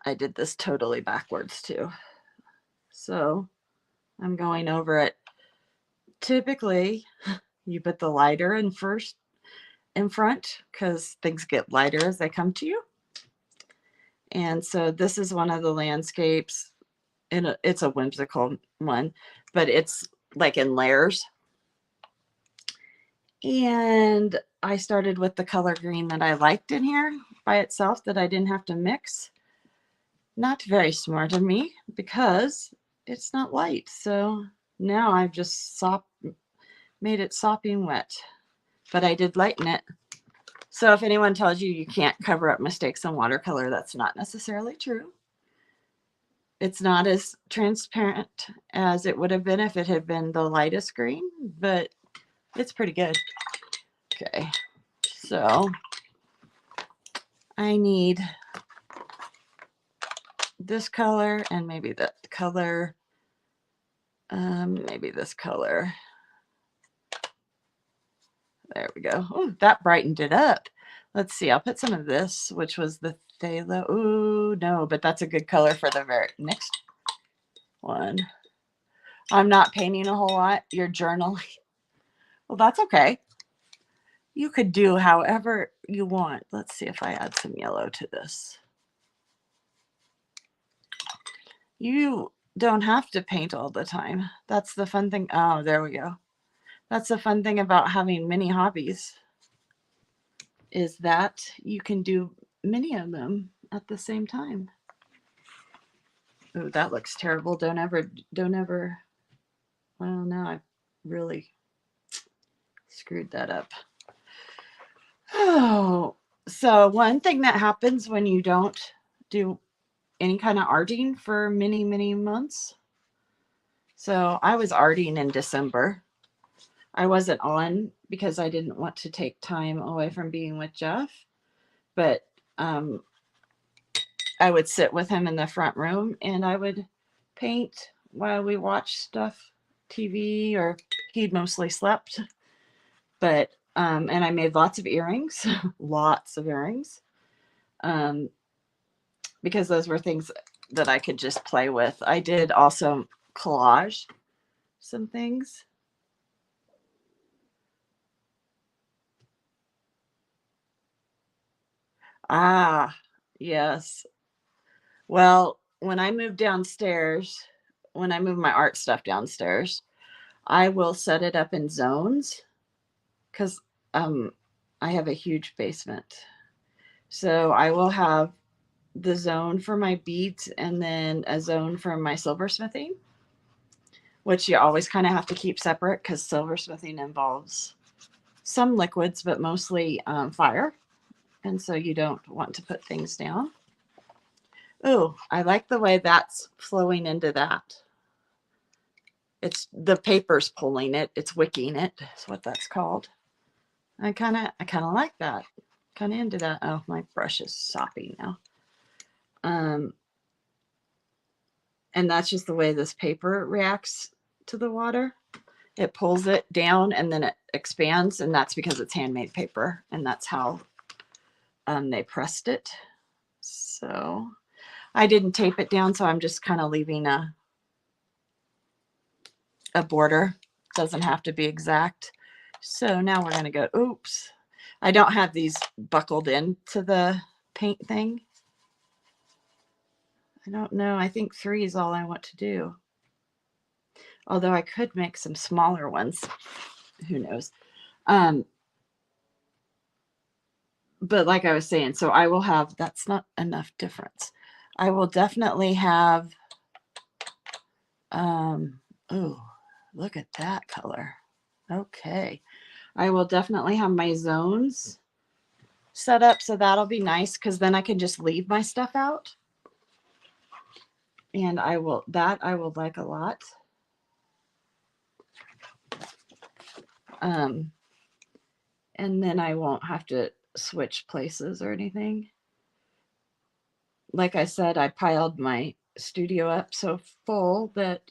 I did this totally backwards too. So I'm going over it. Typically, you put the lighter in front because things get lighter as they come to you. And so this is one of the landscapes, and it's a whimsical one, but it's like in layers. And I started with the color green that I liked in here by itself, that I didn't have to mix. Not very smart of me, because it's not light. So now I've just made it sopping wet, but I did lighten it. So if anyone tells you you can't cover up mistakes in watercolor, that's not necessarily true. It's not as transparent as it would have been if it had been the lightest green, but it's pretty good. Okay, so I need this color and maybe that color, maybe this color. There we go. Oh, that brightened it up. Let's see. I'll put some of this, which was the phthalo. Ooh, no, but that's a good color for the very next one. I'm not painting a whole lot. You're journaling. Well, that's okay. You could do however you want. Let's see if I add some yellow to this. You don't have to paint all the time. That's the fun thing. Oh, there we go. That's the fun thing about having many hobbies, is that you can do many of them at the same time. Oh, that looks terrible. Don't ever. Well, now I've really screwed that up. Oh, so one thing that happens when you don't do any kind of arting for many, many months So I was arting in December. I wasn't on because I didn't want to take time away from being with Jeff, but um, I would sit with him in the front room and I would paint while we watched stuff, TV, or he'd mostly slept. But and I made lots of earrings, lots of earrings, um, because those were things that I could just play with. I did also collage some things. Ah, yes. Well, when I move downstairs, when I move my art stuff downstairs, I will set it up in zones because um, I have a huge basement. So I will have the zone for my beads and then a zone for my silversmithing, which you always kind of have to keep separate because silversmithing involves some liquids, but mostly fire. And so you don't want to put things down. Oh, I like the way that's flowing into that. It's the paper's pulling it. It's wicking it. That's what that's called. I kind of like that. Kind of into that. Oh, my brush is soppy now. Um, and that's just the way this paper reacts to the water. It pulls it down and then it expands, and that's because it's handmade paper, and that's how they pressed it. So I didn't tape it down, so I'm just kind of leaving a border. Doesn't have to be exact. So now we're going to go, oops. I don't have these buckled into the paint thing. I don't know. I think 3 is all I want to do. Although I could make some smaller ones. Who knows? But like I was saying, so I will have, that's not enough difference. I will definitely have, oh, look at that color. Okay. I will definitely have my zones set up, so that'll be nice because then I can just leave my stuff out. And I will like a lot. And then I won't have to switch places or anything. Like I said, I piled my studio up so full that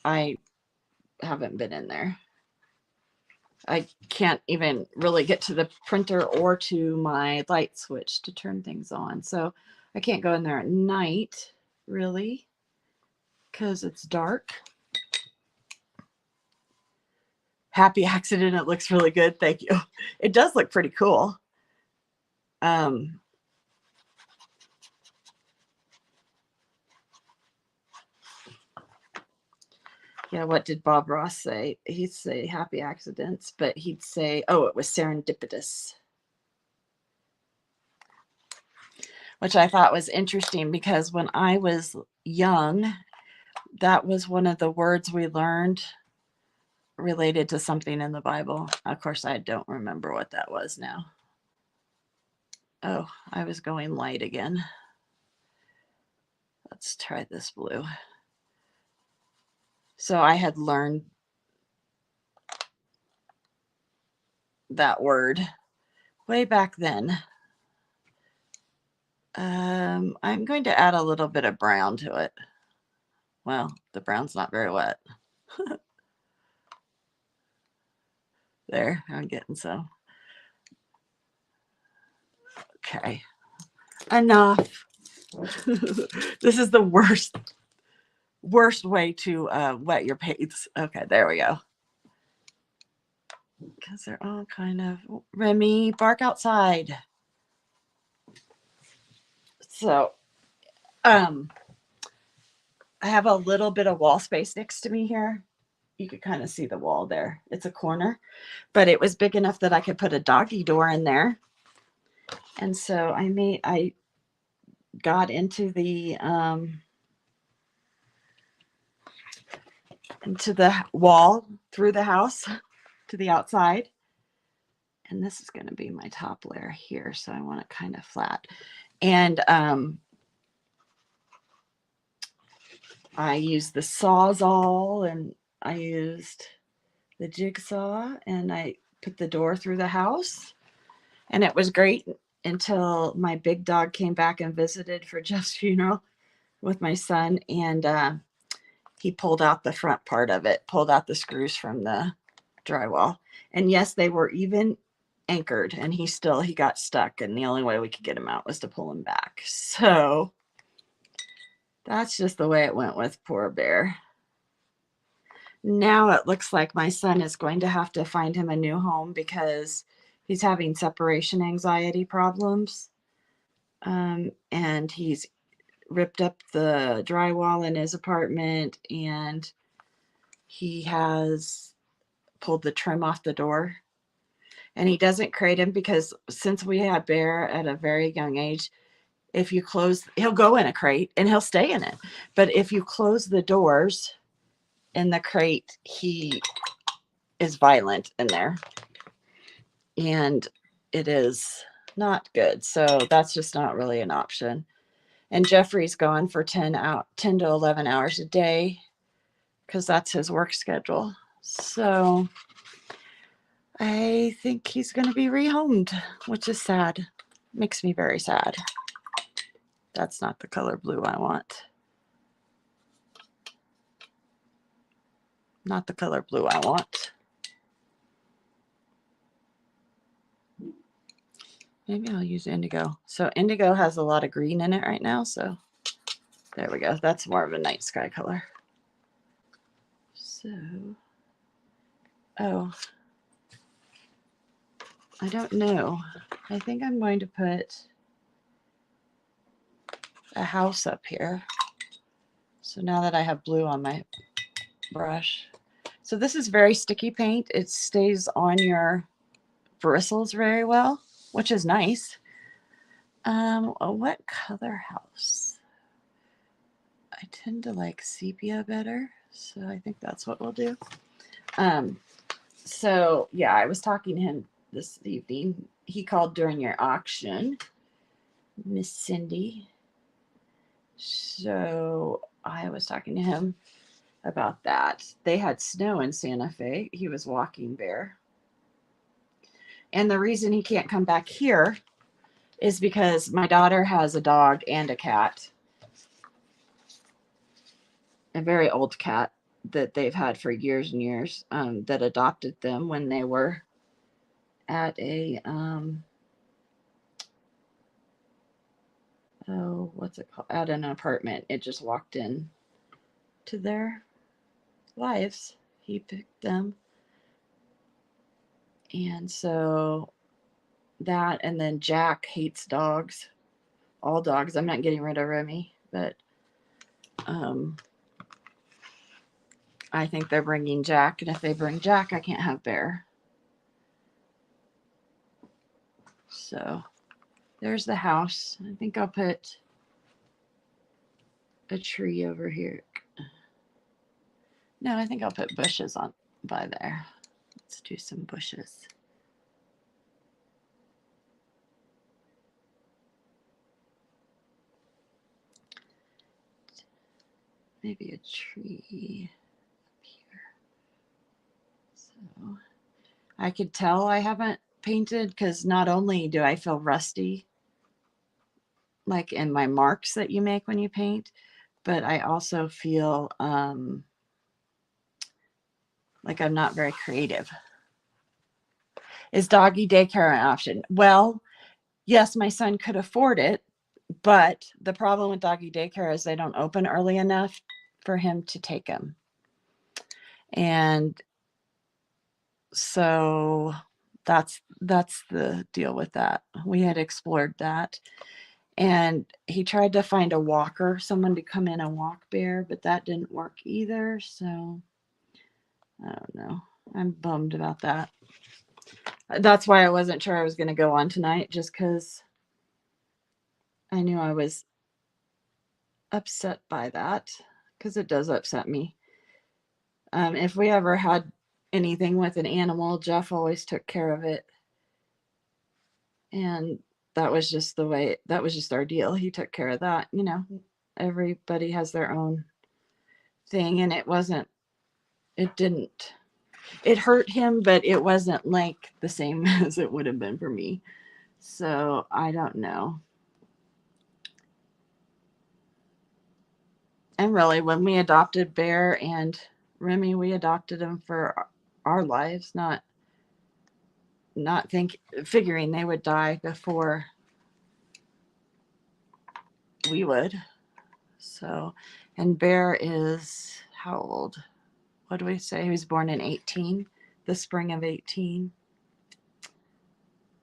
I haven't been in there. I can't even really get to the printer or to my light switch to turn things on. So I can't go in there at night, really, because it's dark. Happy accident. It looks really good. Thank you. It does look pretty cool. Yeah, what did Bob Ross say? He'd say happy accidents, but he'd say, oh, it was serendipitous. Which I thought was interesting because when I was young, that was one of the words we learned related to something in the Bible. Of course, I don't remember what that was now. Oh, I was going light again. Let's try this blue. So I had learned that word way back then. I'm going to add a little bit of brown to it. Well, the brown's not very wet. There, I'm getting some. Okay, enough. This is the worst way to wet your paints. Okay, there we go. Because they're all kind of, Remy, bark outside. So, I have a little bit of wall space next to me here. You could kind of see the wall there. It's a corner, but it was big enough that I could put a doggy door in there. And so I got into the wall through the house to the outside. And this is going to be my top layer here. So I want it kind of flat. And I used the Sawzall, and I used the jigsaw, and I put the door through the house, and it was great until my big dog came back and visited for Jeff's funeral with my son, and he pulled out the front part of it, pulled out the screws from the drywall. And yes, they were even anchored, and he got stuck, and the only way we could get him out was to pull him back. So that's just the way it went with poor Bear. Now it looks like my son is going to have to find him a new home because he's having separation anxiety problems. And he's ripped up the drywall in his apartment, and he has pulled the trim off the door. And he doesn't crate him because since we had Bear at a very young age, if you close, he'll go in a crate and he'll stay in it. But if you close the doors in the crate, he is violent in there. And it is not good. So that's just not really an option. And Jeffrey's gone for 10 to 11 hours a day because that's his work schedule. So I think he's going to be rehomed, which is sad. Makes me very sad. That's not the color blue I want. Not the color blue I want. Maybe I'll use indigo. So indigo has a lot of green in it right now. So there we go. That's more of a night sky color. So, oh, I don't know. I think I'm going to put a house up here. So now that I have blue on my brush. So this is very sticky paint. It stays on your bristles very well, which is nice. What color house? I tend to like sepia better, so I think that's what we'll do. So yeah, I was talking to him this evening. He called during your auction, Miss Cindy. So I was talking to him about that. They had snow in Santa Fe. He was walking Bear. And the reason he can't come back here is because my daughter has a dog and a cat. A very old cat that they've had for years and years, that adopted them when they were at a what's it called, at an apartment. It just walked in to their lives. He picked them, and so that, and then Jack hates dogs, all dogs. I'm not getting rid of Remy, but I think they're bringing Jack, and if they bring Jack, I can't have Bear. So there's the house. I think I'll put a tree over here. No, I think I'll put bushes on by there. Let's do some bushes. Maybe a tree up here. So I could tell I haven't painted because not only do I feel rusty, like in my marks that you make when you paint, but I also feel like I'm not very creative. Is doggy daycare an option? Well, yes, my son could afford it, but the problem with doggy daycare is they don't open early enough for him to take him. And so that's the deal with that. We had explored that. And he tried to find a walker, someone to come in and walk Bear, but that didn't work either. So I don't know. I'm bummed about that. That's why I wasn't sure I was going to go on tonight, just because I knew I was upset by that, because it does upset me. If we ever had anything with an animal, Jeff always took care of it. And that was just our deal. He took care of that. You know, everybody has their own thing, and it hurt him, but it wasn't like the same as it would have been for me. So I don't know. And really, when we adopted Bear and Remy, we adopted them for our lives, not figuring they would die before we would. So, and Bear is how old? What do we say? He was born in 18, the spring of 18.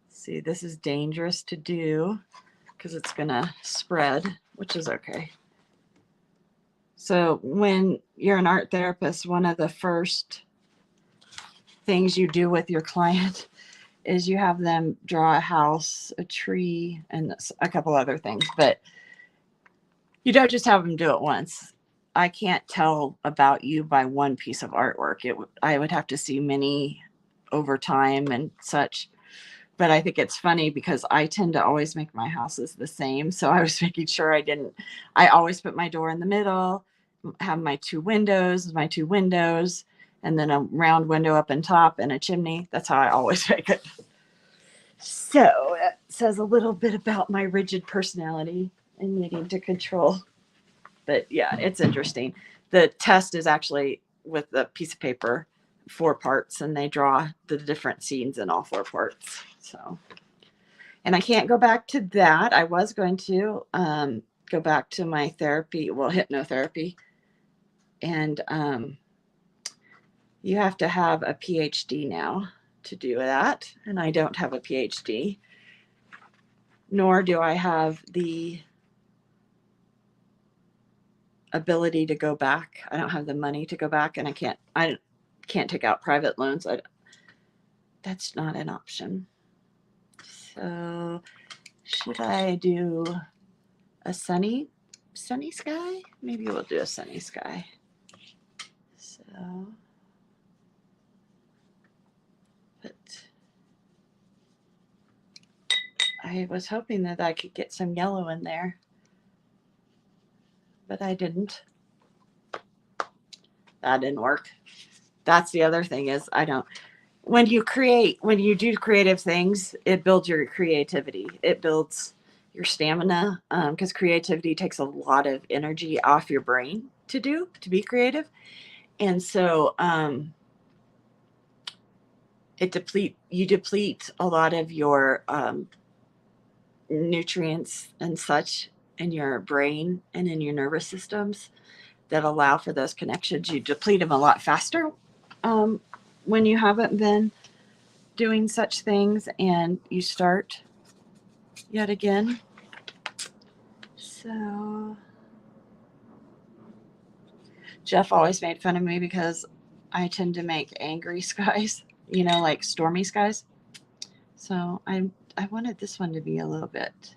See, this is dangerous to do because it's going to spread, which is okay. So when you're an art therapist, one of the first things you do with your client is you have them draw a house, a tree, and a couple other things, but you don't just have them do it once. I can't tell about you by one piece of artwork. I would have to see many over time and such. But I think it's funny because I tend to always make my houses the same. So I was making sure I always put my door in the middle, have my two windows, and then a round window up on top and a chimney. That's how I always make it. So it says a little bit about my rigid personality and needing to control. But yeah, it's interesting. The test is actually with a piece of paper, 4 parts, and they draw the different scenes in all 4 parts. So, and I can't go back to that. I was going to go back to my therapy, well, hypnotherapy. And you have to have a PhD now to do that. And I don't have a PhD, nor do I have the ability to go back. I don't have the money to go back, and I can't take out private loans. That's not an option. So should I do a sunny sky? Maybe we'll do a sunny sky. So, but I was hoping that I could get some yellow in there, but I didn't. That didn't work. That's the other thing is when you do creative things, it builds your creativity. It builds your stamina because creativity takes a lot of energy off your brain to be creative. And so you deplete a lot of your nutrients and such in your brain and in your nervous systems that allow for those connections. You deplete them a lot faster when you haven't been doing such things, and you start yet again. So Jeff always made fun of me because I tend to make angry skies, like stormy skies. So I wanted this one to be a little bit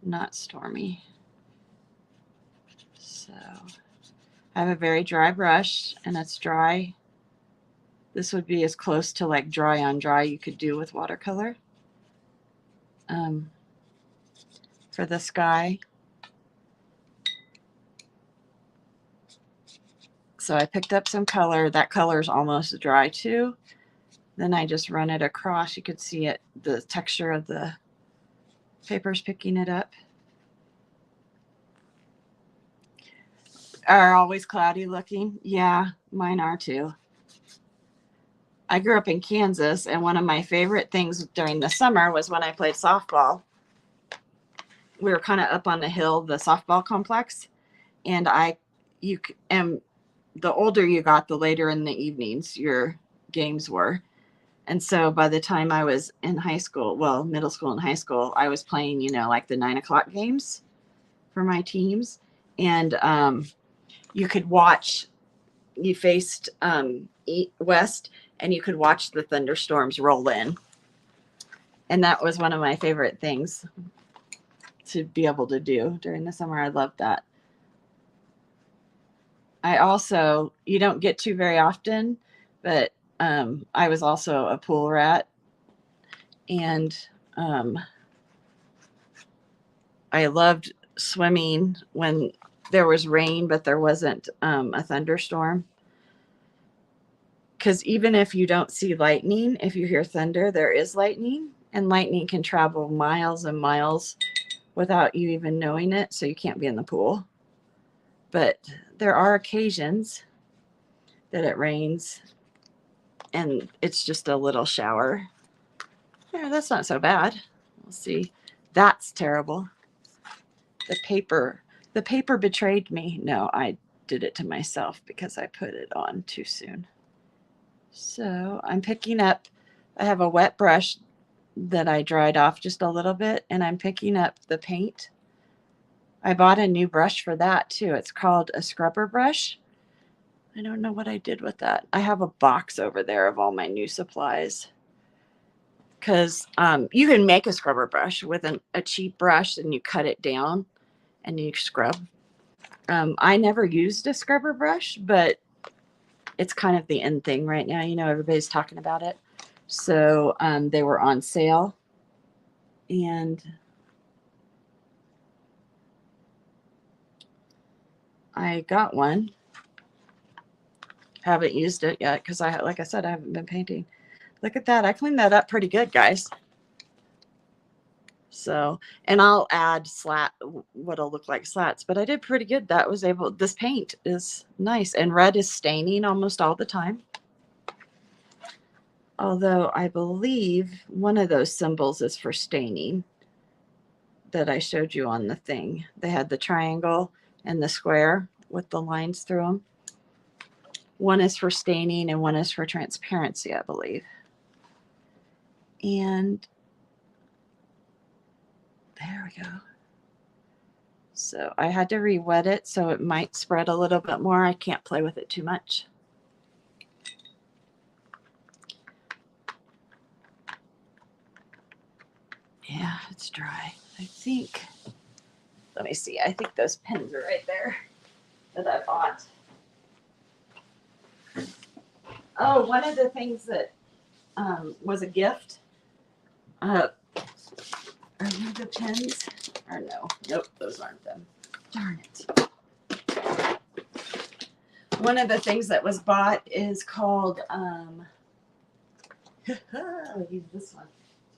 not stormy. So I have a very dry brush, and it's dry. This would be as close to like dry on dry you could do with watercolor for the sky. So I picked up some color. That color is almost dry too. Then I just run it across. You could see it, the texture of the paper's picking it up. Are always cloudy looking? Yeah, mine are too. I grew up in Kansas, and one of my favorite things during the summer was when I played softball. We were kind of up on the hill, the softball complex, and the older you got, the later in the evenings your games were. And so by the time I was in high school, middle school and high school, I was playing, like the 9:00 games for my teams. And you could watch, you faced west, and you could watch the thunderstorms roll in. And that was one of my favorite things to be able to do during the summer. I loved that. I also, you don't get to very often, but I was also a pool rat, and I loved swimming when there was rain, but there wasn't a thunderstorm. Because even if you don't see lightning, if you hear thunder, there is lightning, and lightning can travel miles and miles without you even knowing it, so you can't be in the pool. But there are occasions that it rains and it's just a little shower. Yeah, that's not so bad. We'll see. That's terrible. The paper betrayed me. No, I did it to myself because I put it on too soon. So I'm picking up, I have a wet brush that I dried off just a little bit, and I'm picking up the paint. I bought a new brush for that too. It's called a scrubber brush. I don't know what I did with that. I have a box over there of all my new supplies. Because you can make a scrubber brush with a cheap brush, and you cut it down and you scrub. I never used a scrubber brush, but it's kind of the in thing right now. You know, everybody's talking about it. So they were on sale, and I got one. Haven't used it yet because like I said, I haven't been painting. Look at that. I cleaned that up pretty good, guys. So, and I'll add what'll look like slats, but I did pretty good. This paint is nice, and red is staining almost all the time. Although I believe one of those symbols is for staining that I showed you on the thing. They had the triangle and the square with the lines through them. One is for staining and one is for transparency, I believe. And there we go. So I had to re-wet it so it might spread a little bit more. I can't play with it too much. Yeah, it's dry. I think, let me see. I think those pens are right there that I bought. Oh, one of the things that was a gift. Are you the pens? Or no? Nope, those aren't them. Darn it. One of the things that was bought is called, I'll use this one.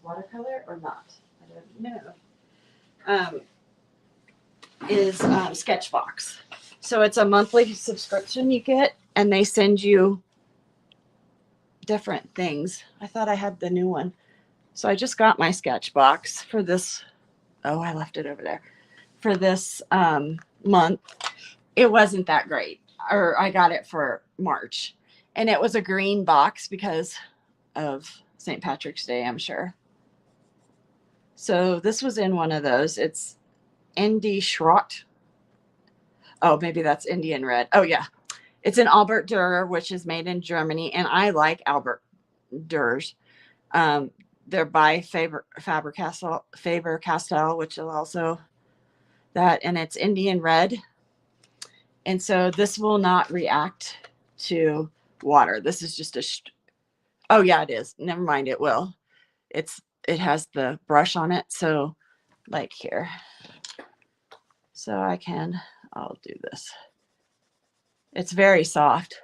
Watercolor or not? I don't know. Is Sketchbox. So it's a monthly subscription you get, and they send you different things. I thought I had the new one. So I just got my Sketchbox for this. Oh, I left it over there. For this month. It wasn't that great. Or I got it for March. And it was a green box because of St. Patrick's Day, I'm sure. So this was in one of those. It's Indie Schrott. Oh, maybe that's Indian Red. Oh, yeah. It's an Albert Dürer, which is made in Germany. And I like Albert Dürers. They're by Faber-Castell, which is also that. And it's Indian Red. And so this will not react to water. This is just oh yeah, it is. Never mind, it will. It has the brush on it. So like here. So I'll do this. It's very soft.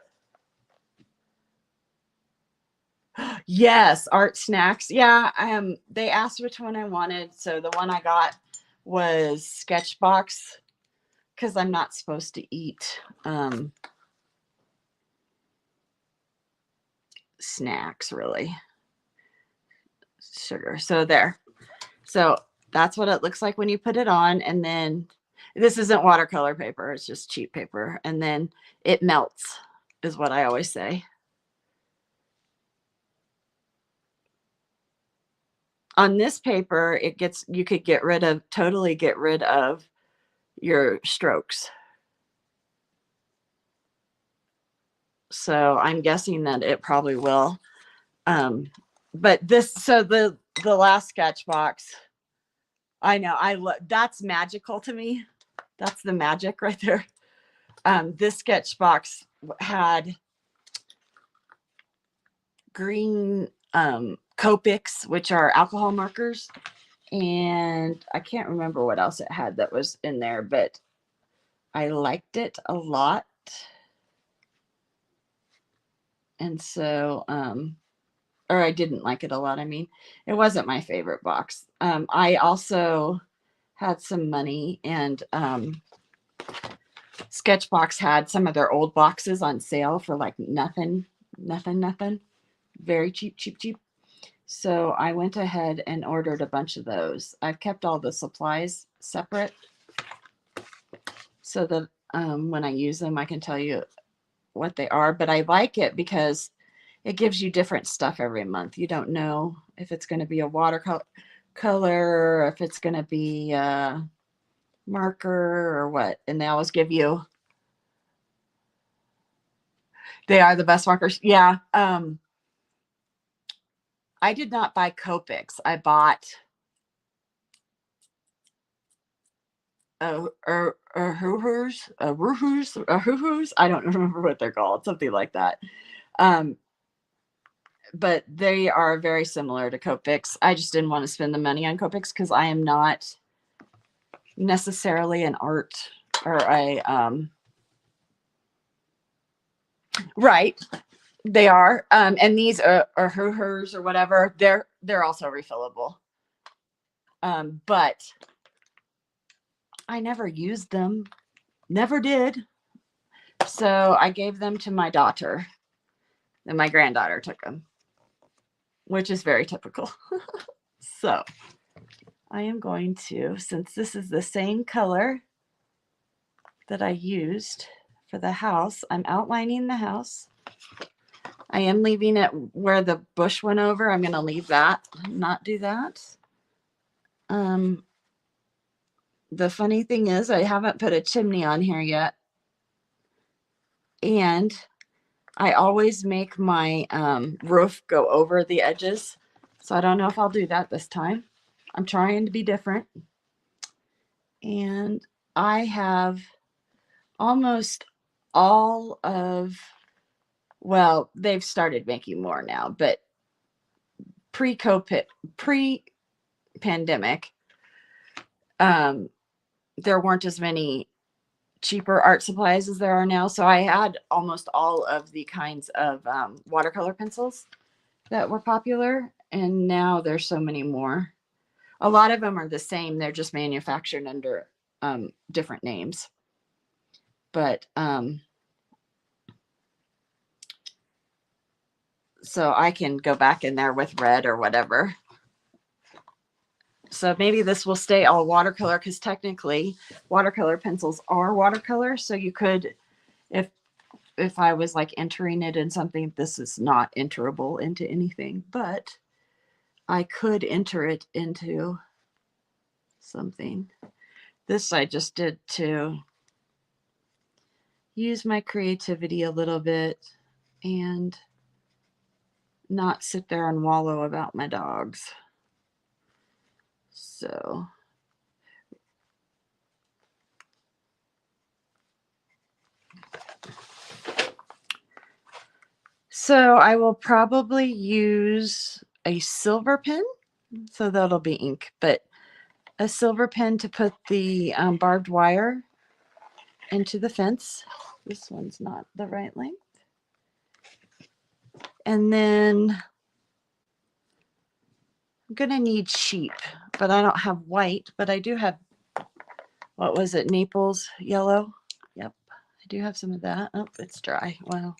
Yes, Art Snacks. Yeah, they asked which one I wanted. So the one I got was Sketchbox, because I'm not supposed to eat snacks, really. Sugar. So there. So that's what it looks like when you put it on. And then this isn't watercolor paper. It's just cheap paper. And then it melts is what I always say. On this paper, you could totally get rid of your strokes. So I'm guessing that it probably will. But the last Sketchbox, I know, that's magical to me. That's the magic right there. This Sketchbox had green Copics, which are alcohol markers, and I can't remember what else it had that was in there, but I liked it a lot. And so, or I didn't like it a lot. I mean, it wasn't my favorite box. I also had some money, and Sketchbox had some of their old boxes on sale for like nothing. Very cheap, cheap, cheap. So I went ahead and ordered a bunch of those. I've kept all the supplies separate so that when I use them, I can tell you what they are. But I like it because it gives you different stuff every month. You don't know if it's going to be a watercolor or if it's going to be a marker or what. And they always give you, they are the best markers. Yeah. I did not buy Copics. I bought Ruhus. I don't remember what they're called, something like that. But they are very similar to Copics. I just didn't want to spend the money on Copics because I am not necessarily an art or a right. They are, and these are Ruhus or whatever. They're also refillable. But I never used them. Never did. So I gave them to my daughter, and my granddaughter took them, which is very typical. So I am going to, since this is the same color that I used for the house, I'm outlining the house. I am leaving it where the bush went over. I'm going to leave that, not do that. The funny thing is I haven't put a chimney on here yet. And I always make my roof go over the edges. So I don't know if I'll do that this time. I'm trying to be different. And I have almost all of, well, they've started making more now, but pre-pandemic, there weren't as many cheaper art supplies as there are now. So I had almost all of the kinds of watercolor pencils that were popular. And now there's so many more. A lot of them are the same. They're just manufactured under different names. But so I can go back in there with red or whatever. So maybe this will stay all watercolor because technically watercolor pencils are watercolor. So you could, if I was like entering it in something, this is not enterable into anything, but I could enter it into something. This I just did to use my creativity a little bit and not sit there and wallow about my dogs. So I will probably use a silver pen. So that'll be ink, but a silver pen to put the barbed wire into the fence. This one's not the right length. And then I'm going to need sheep, but I don't have white, but I do have, what was it, Naples yellow? Yep, I do have some of that. Oh, it's dry. Wow.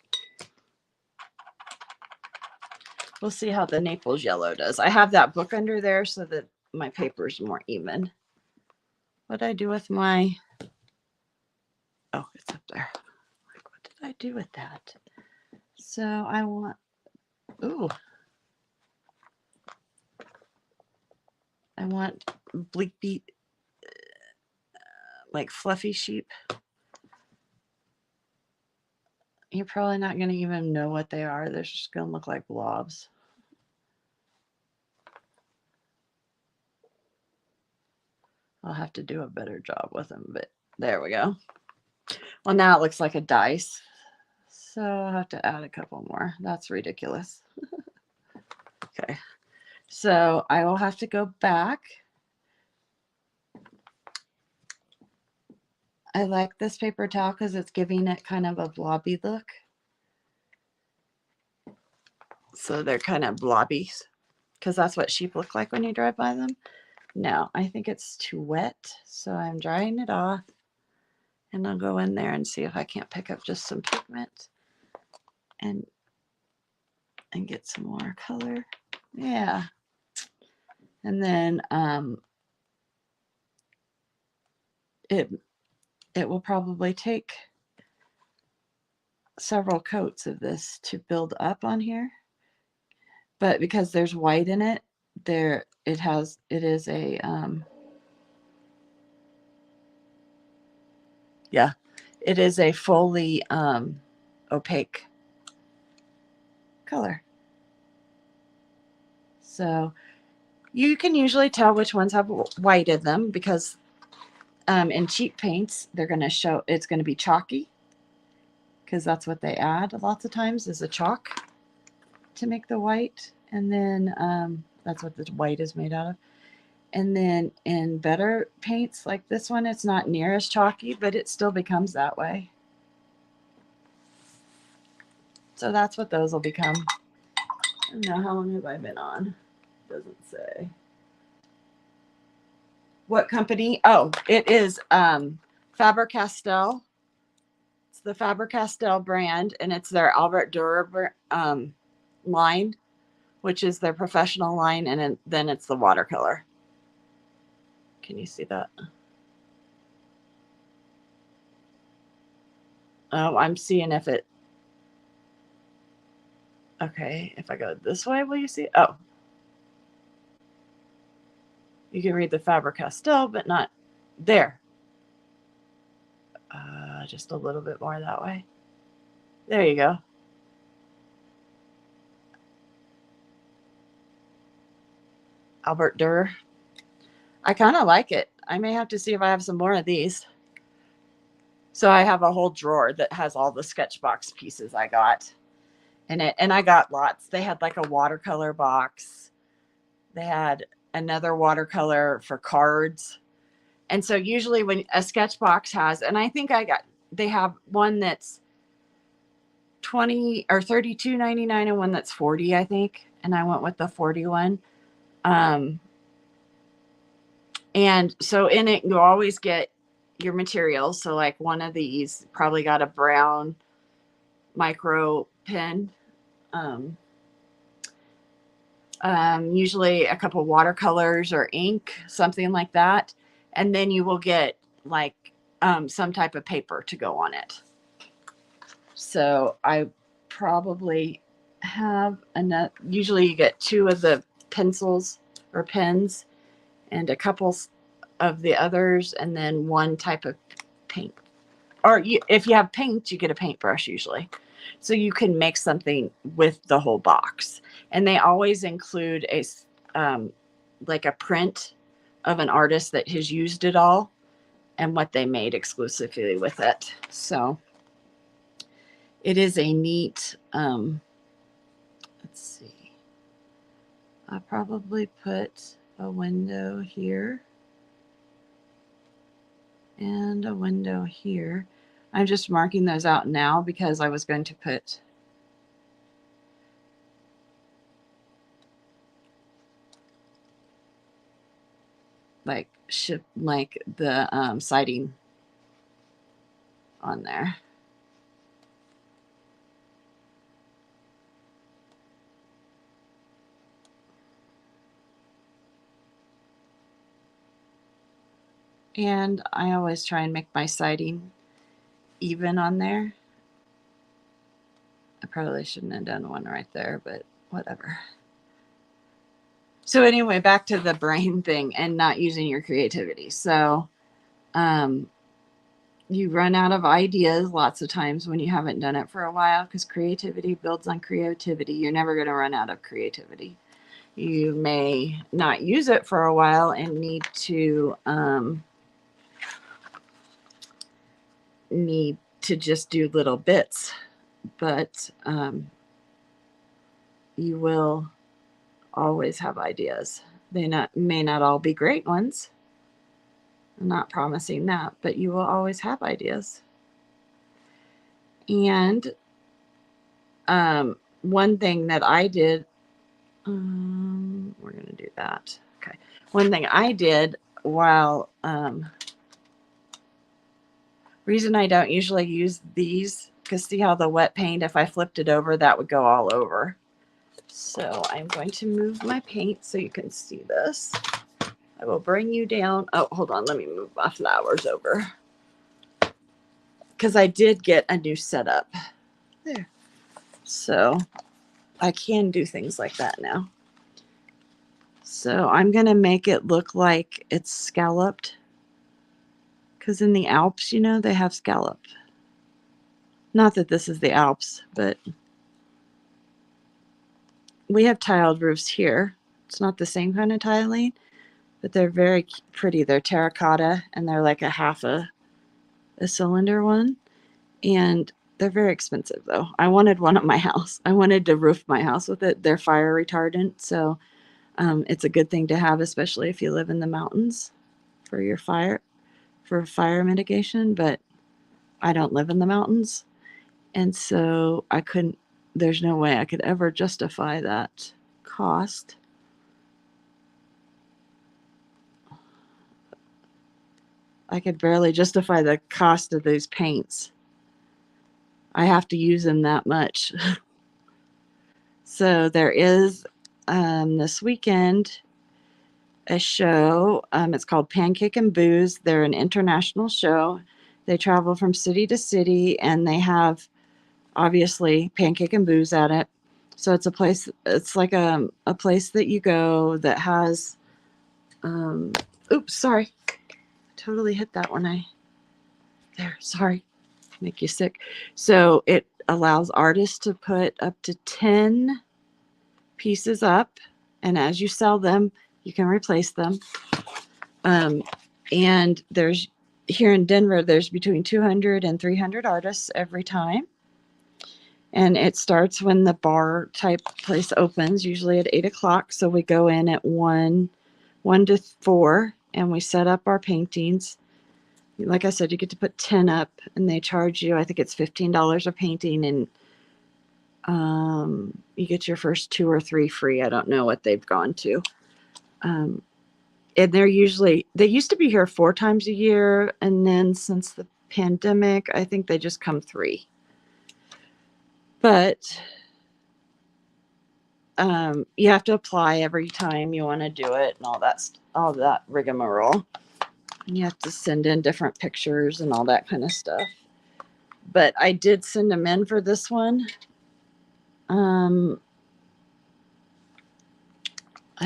We'll see how the Naples yellow does. I have that book under there so that my paper's more even. What did I do with my, oh, it's up there. What did I do with that? So I want, ooh, I want bleak beat, like fluffy sheep. You're probably not going to even know what they are. They're just going to look like blobs. I'll have to do a better job with them, but there we go. Well, now it looks like a dice. So I'll have to add a couple more. That's ridiculous. Okay. So I will have to go back. I like this paper towel because it's giving it kind of a blobby look. So they're kind of blobbies because that's what sheep look like when you drive by them. No, I think it's too wet. So I'm drying it off and I'll go in there and see if I can't pick up just some pigment and get some more color. Yeah. And then it will probably take several coats of this to build up on here. But because there's white in it, it is a yeah, it is a fully opaque color. So you can usually tell which ones have white in them because in cheap paints, they're going to show it's going to be chalky because that's what they add lots of times is a chalk to make the white. And then that's what the white is made out of. And then in better paints like this one, it's not near as chalky, but it still becomes that way. So that's what those will become. I don't know, how long have I been on? Doesn't say. What company? Oh, it is Faber-Castell. It's the Faber-Castell brand, and it's their Albert Dürer line, which is their professional line, and then it's the watercolor. Can you see that? Oh, I'm seeing if it... Okay, if I go this way, will you see? Oh. You can read the Faber-Castell, but not there. Just a little bit more that way. There you go. Albert Dürer. I kind of like it. I may have to see if I have some more of these. So I have a whole drawer that has all the Sketchbox pieces I got in it. And I got lots. They had like a watercolor box. They had another watercolor for cards. And so usually when a Sketchbox has, and I think they have one that's $20 or $32.99 and one that's $40, I think. And I went with the 40 one. And so in it, you always get your materials. So like one of these probably got a brown micro pen. Usually a couple watercolors or ink, something like that. And then you will get like some type of paper to go on it. So I probably have enough. Usually you get 2 of the pencils or pens and a couple of the others, and then 1 type of paint. Or if you have paint, you get a paintbrush usually. So you can make something with the whole box. And they always include a like a print of an artist that has used it all and what they made exclusively with it. So it is a neat, let's see. I'll probably put a window here and a window here. I'm just marking those out now because I was going to put like the siding on there. And I always try and make my siding even on there. I probably shouldn't have done one right there, but whatever. So anyway, back to the brain thing and not using your creativity. So you run out of ideas lots of times when you haven't done it for a while because creativity builds on creativity. You're never going to run out of creativity. You may not use it for a while and need to just do little bits, but you will always have ideas. They may not all be great ones, I'm not promising that, but you will always have ideas. And one thing that I did, we're going to do that. Okay. One thing I did while, reason I don't usually use these, because see how the wet paint, if I flipped it over, that would go all over. So I'm going to move my paint so you can see this. I will bring you down. Oh, hold on. Let me move my flowers over. Because I did get a new setup. There. So I can do things like that now. So I'm going to make it look like it's scalloped. Because in the Alps, you know, they have scallop. Not that this is the Alps, but we have tiled roofs here. It's not the same kind of tiling, but they're very pretty. They're terracotta, and they're like a half a cylinder one. And they're very expensive, though. I wanted one at my house. I wanted to roof my house with it. They're fire retardant, so it's a good thing to have, especially if you live in the mountains for your fire mitigation. But I don't live in the mountains, and so I couldn't. There's no way I could ever justify that cost. I could barely justify the cost of those paints. I have to use them that much. So there is this weekend a show. It's called Pancake and Booze. They're an international show. They travel from city to city, and they have obviously pancake and booze at it. So it's a place. It's like a place that you go that has. Oops, sorry. Totally hit that when there. Sorry, make you sick. So it allows artists to put up to 10 pieces up, and as you sell them, you can replace them. And there's here in Denver, there's between 200 and 300 artists every time. And it starts when the bar type place opens, usually at 8 o'clock. So we go in at 1 to 4, and we set up our paintings. Like I said, you get to put 10 up, and they charge you, I think it's $15 a painting, and you get your first 2 or 3 free. I don't know what they've gone to. And they used to be here 4 times a year, and then since the pandemic, I think they just come 3. But you have to apply every time you want to do it, and all that rigmarole. And you have to send in different pictures and all that kind of stuff. But I did send them in for this one. I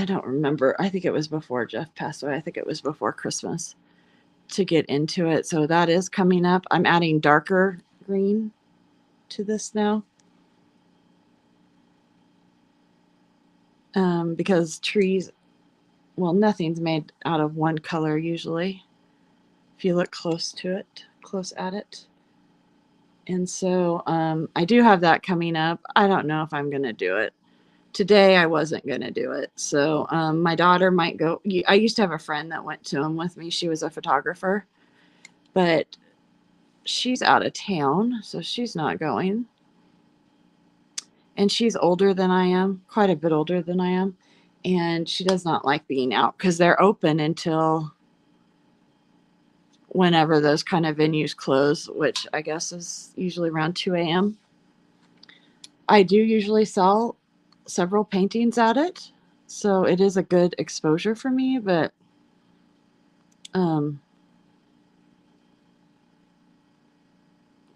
don't remember. I think it was before Jeff passed away. I think it was before Christmas to get into it. So that is coming up. I'm adding darker green to this now. Because trees, well, nothing's made out of one color usually. If you look close at it. And so I do have that coming up. I don't know if I'm going to do it. Today I wasn't going to do it. So my daughter might go. I used to have a friend that went to them with me. She was a photographer, but she's out of town, so she's not going. And she's older than I am, quite a bit older than I am. And she does not like being out because they're open until whenever those kind of venues close, which I guess is usually around 2 a.m. I do usually sell several paintings at it, so it is a good exposure for me, but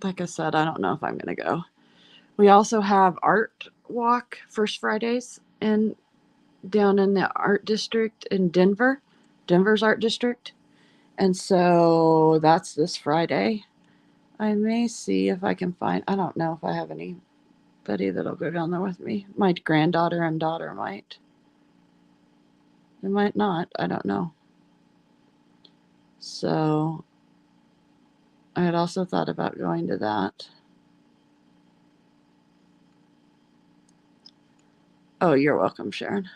like I said, I don't know if I'm going to go. We also have Art Walk First Fridays down in the art district in Denver's art district. And so that's this Friday. I may see if I can find, I don't know if I have anybody that'll go down there with me. My granddaughter and daughter might. They might not. I don't know. So I had also thought about going to that. Oh, you're welcome, Sharon.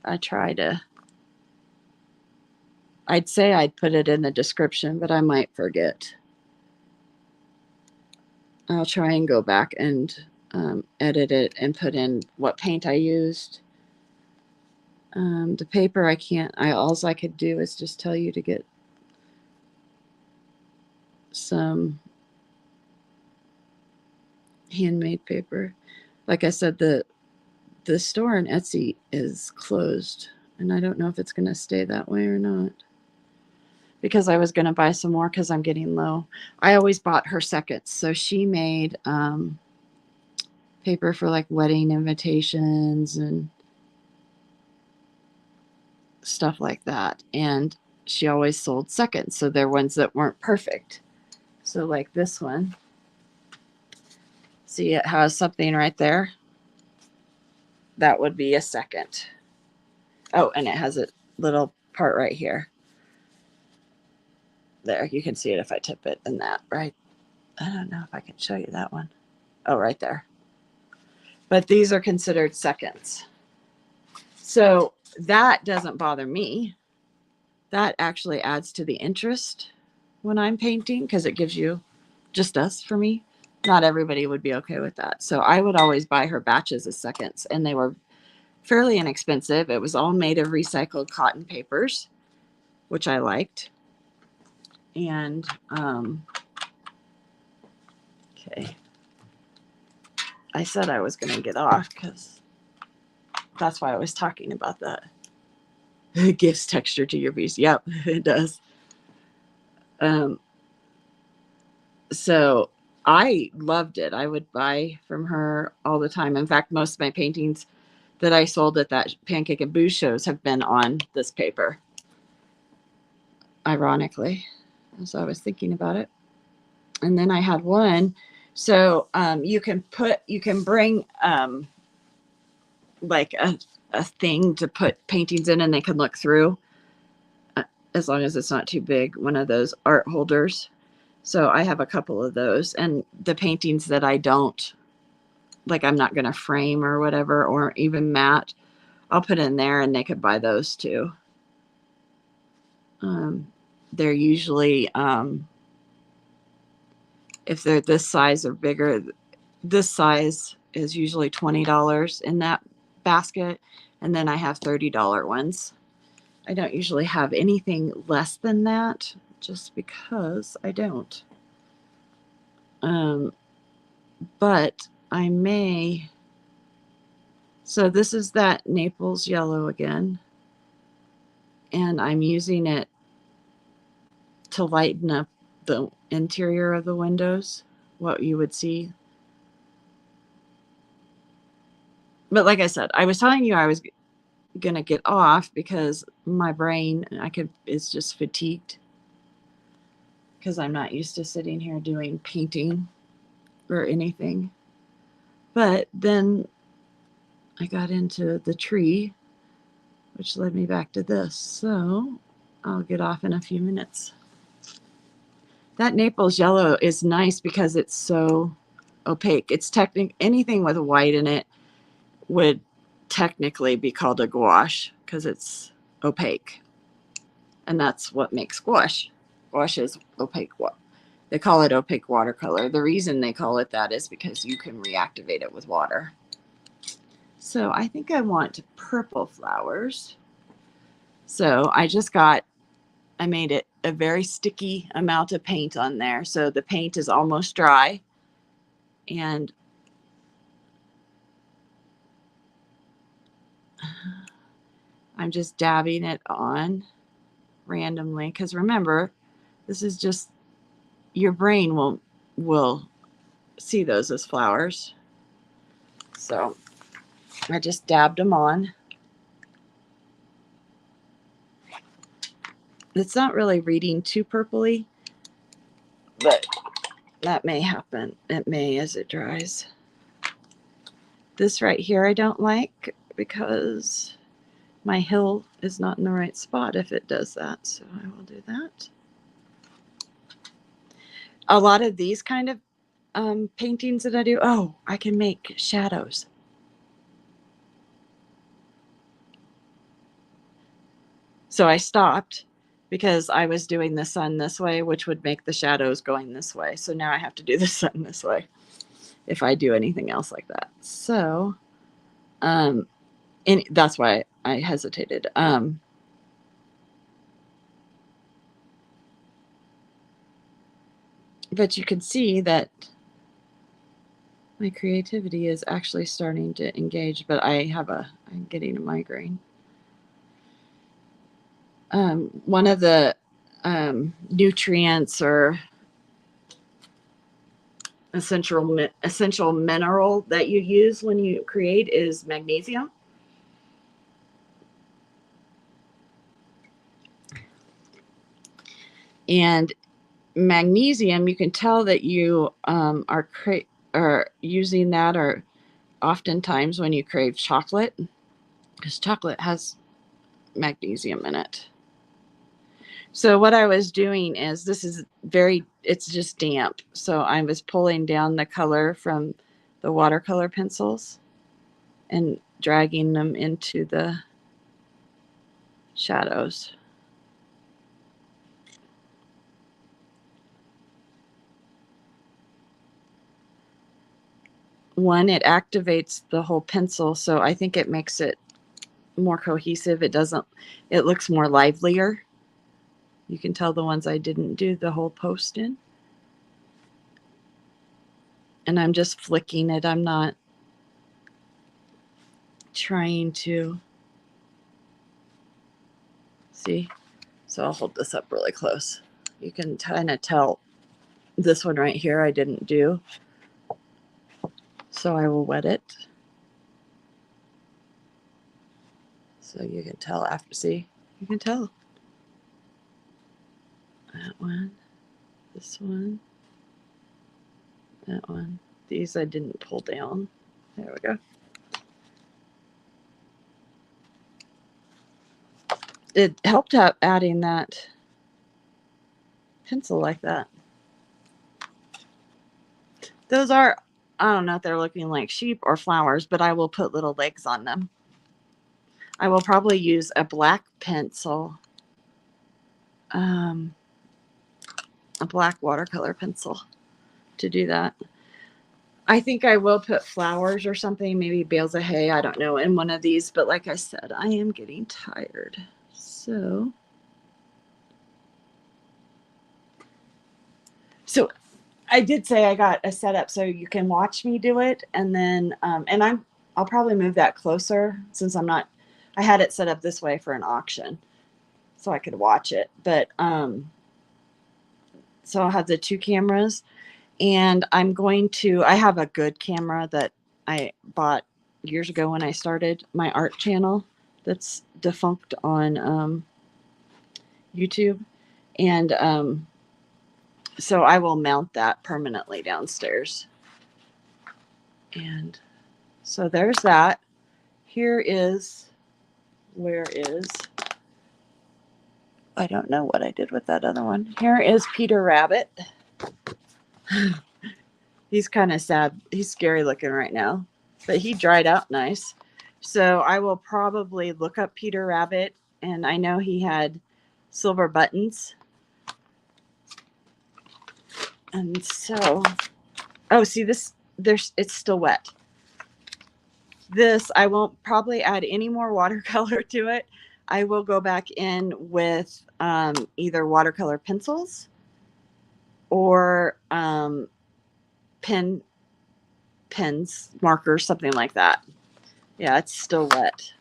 I I'd say I'd put it in the description, but I might forget. I'll try and go back and edit it and put in what paint I used. The paper I can't, all I could do is just tell you to get some handmade paper. Like I said, the store in Etsy is closed, and I don't know if it's going to stay that way or not, because I was going to buy some more because I'm getting low. I always bought her seconds. So she made paper for like wedding invitations and stuff like that. And she always sold seconds. So they're ones that weren't perfect. So like this one, see, it has something right there. That would be a second. Oh, and it has a little part right here. There, you can see it if I tip it in that, right? I don't know if I can show you that one. Oh, right there. But these are considered seconds. So that doesn't bother me. That actually adds to the interest when I'm painting, because it gives you just us. For me, not everybody would be okay with that. So I would always buy her batches of seconds, and they were fairly inexpensive. It was all made of recycled cotton papers, which I liked. And okay, I said I was going to get off because that's why I was talking about that. It gives texture to your piece. Yep, it does. So I loved it. I would buy from her all the time. In fact, most of my paintings that I sold at that Pancake and Booze shows have been on this paper. Ironically, as I was thinking about it. And then I had one. So you can bring like a thing to put paintings in, and they can look through, as long as it's not too big, one of those art holders. So I have a couple of those, and the paintings that I don't, like I'm not going to frame or whatever, or even matte, I'll put in there, and they could buy those too. They're usually, if they're this size or bigger, this size is usually $20 in that basket. And then I have $30 ones. I don't usually have anything less than that, just because I don't. But I may. So this is that Naples yellow again. And I'm using it to lighten up the interior of the windows, what you would see. But like I said, I was telling you I was going to get off because my brain is just fatigued, because I'm not used to sitting here doing painting or anything. But then I got into the tree, which led me back to this. So I'll get off in a few minutes. That Naples yellow is nice because it's so opaque. It's anything with white in it would technically be called a gouache because it's opaque. And that's what makes gouache. Gouache is opaque. They call it opaque watercolor. The reason they call it that is because you can reactivate it with water. So I think I want purple flowers. So I made it a very sticky amount of paint on there. So the paint is almost dry. And I'm just dabbing it on randomly. Because remember, this is just, your brain will see those as flowers. So I just dabbed them on. It's not really reading too purpley, but that may happen. It may as it dries. This right here I don't like because my hill is not in the right spot if it does that. So I will do that. A lot of these kind of paintings that I do, I can make shadows. So I stopped because I was doing the sun this way, which would make the shadows going this way. So now I have to do the sun this way if I do anything else like that. So, and that's why I hesitated. But you can see that my creativity is actually starting to engage, but I'm getting a migraine. One of the nutrients or essential mineral that you use when you create is magnesium. And magnesium, you can tell that you are using that, or oftentimes when you crave chocolate, because chocolate has magnesium in it. So what I was doing is, it's just damp. So I was pulling down the color from the watercolor pencils and dragging them into the shadows. One, it activates the whole pencil, so I think it makes it more cohesive. It looks more livelier. You can tell the ones I didn't do the whole post in. And I'm just flicking it. I'm not trying to see. So I'll hold this up really close. You can kind of tell this one right here I didn't do. So I will wet it. So you can tell after, see, you can tell. That one, this one, that one. These I didn't pull down. There we go. It helped out adding that pencil like that. Those are, I don't know if they're looking like sheep or flowers, but I will put little legs on them. I will probably use a black pencil, a black watercolor pencil to do that. I think I will put flowers or something, maybe bales of hay, I don't know, in one of these. But like I said, I am getting tired. So I did say I got a setup so you can watch me do it. And then, I'll probably move that closer since I had it set up this way for an auction so I could watch it. But, so I'll have the 2 cameras, and I have a good camera that I bought years ago when I started my art channel that's defunct on YouTube. And so I will mount that permanently downstairs. And so there's that. I don't know what I did with that other one. Here is Peter Rabbit. He's kind of sad. He's scary looking right now, but he dried out nice. So I will probably look up Peter Rabbit, and I know he had silver buttons. And so, see this, it's still wet. This, I won't probably add any more watercolor to it. I will go back in with either watercolor pencils or pens, markers, something like that. Yeah, it's still wet.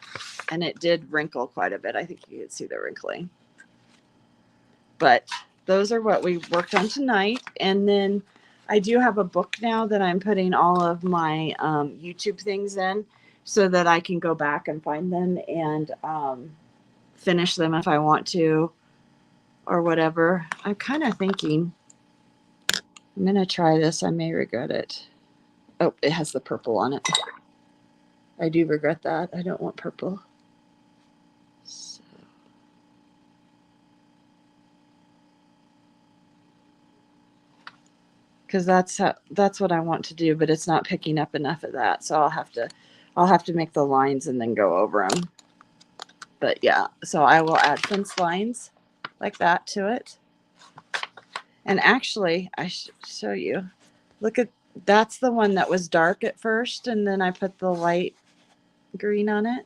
And it did wrinkle quite a bit. I think you can see the wrinkling. But those are what we worked on tonight. And then I do have a book now that I'm putting all of my YouTube things in so that I can go back and find them and finish them if I want to or whatever. I'm kind of thinking I'm going to try this. I may regret it. Oh, it has the purple on it. I do regret that. I don't want purple. So. Because that's what I want to do, but it's not picking up enough of that. So I'll have to make the lines and then go over them. But yeah, so I will add fence lines like that to it. And actually, I should show you. Look at, that's the one that was dark at first, and then I put the light green on it.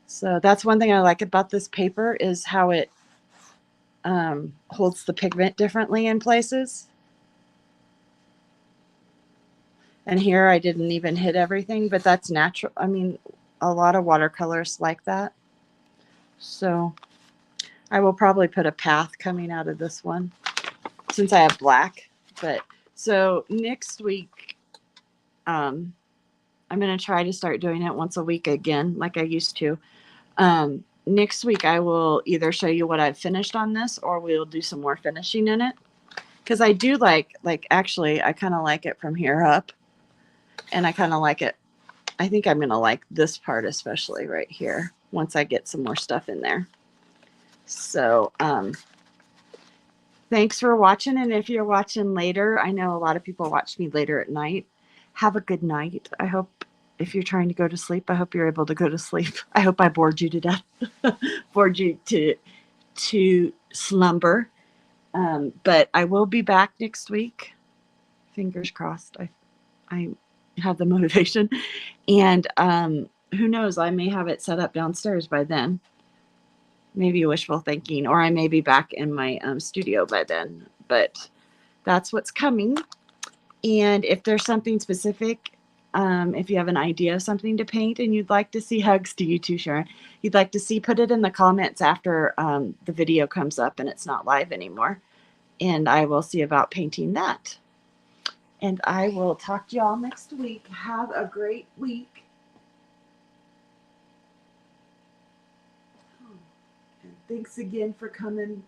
So that's one thing I like about this paper is how it holds the pigment differently in places. And here I didn't even hit everything, but that's natural. I mean, a lot of watercolors like that. So I will probably put a path coming out of this one since I have black. But so next week, I'm going to try to start doing it once a week again, like I used to. Next week, I will either show you what I've finished on this or we'll do some more finishing in it. Because I do like actually, I kind of like it from here up. And I kind of like it. I think I'm going to like this part, especially right here, once I get some more stuff in there. So, thanks for watching. And if you're watching later, I know a lot of people watch me later at night. Have a good night. I hope if you're trying to go to sleep, I hope you're able to go to sleep. I hope I bored you to death, bored you to slumber. But I will be back next week. Fingers crossed. I have the motivation. And who knows, I may have it set up downstairs by then. Maybe wishful thinking, or I may be back in my studio by then. But that's what's coming. And if there's something specific, if you have an idea of something to paint and you'd like to see, hugs to you too, Sharon, you'd like to see, put it in the comments after the video comes up and it's not live anymore. And I will see about painting that. And I will talk to y'all next week. Have a great week. And thanks again for coming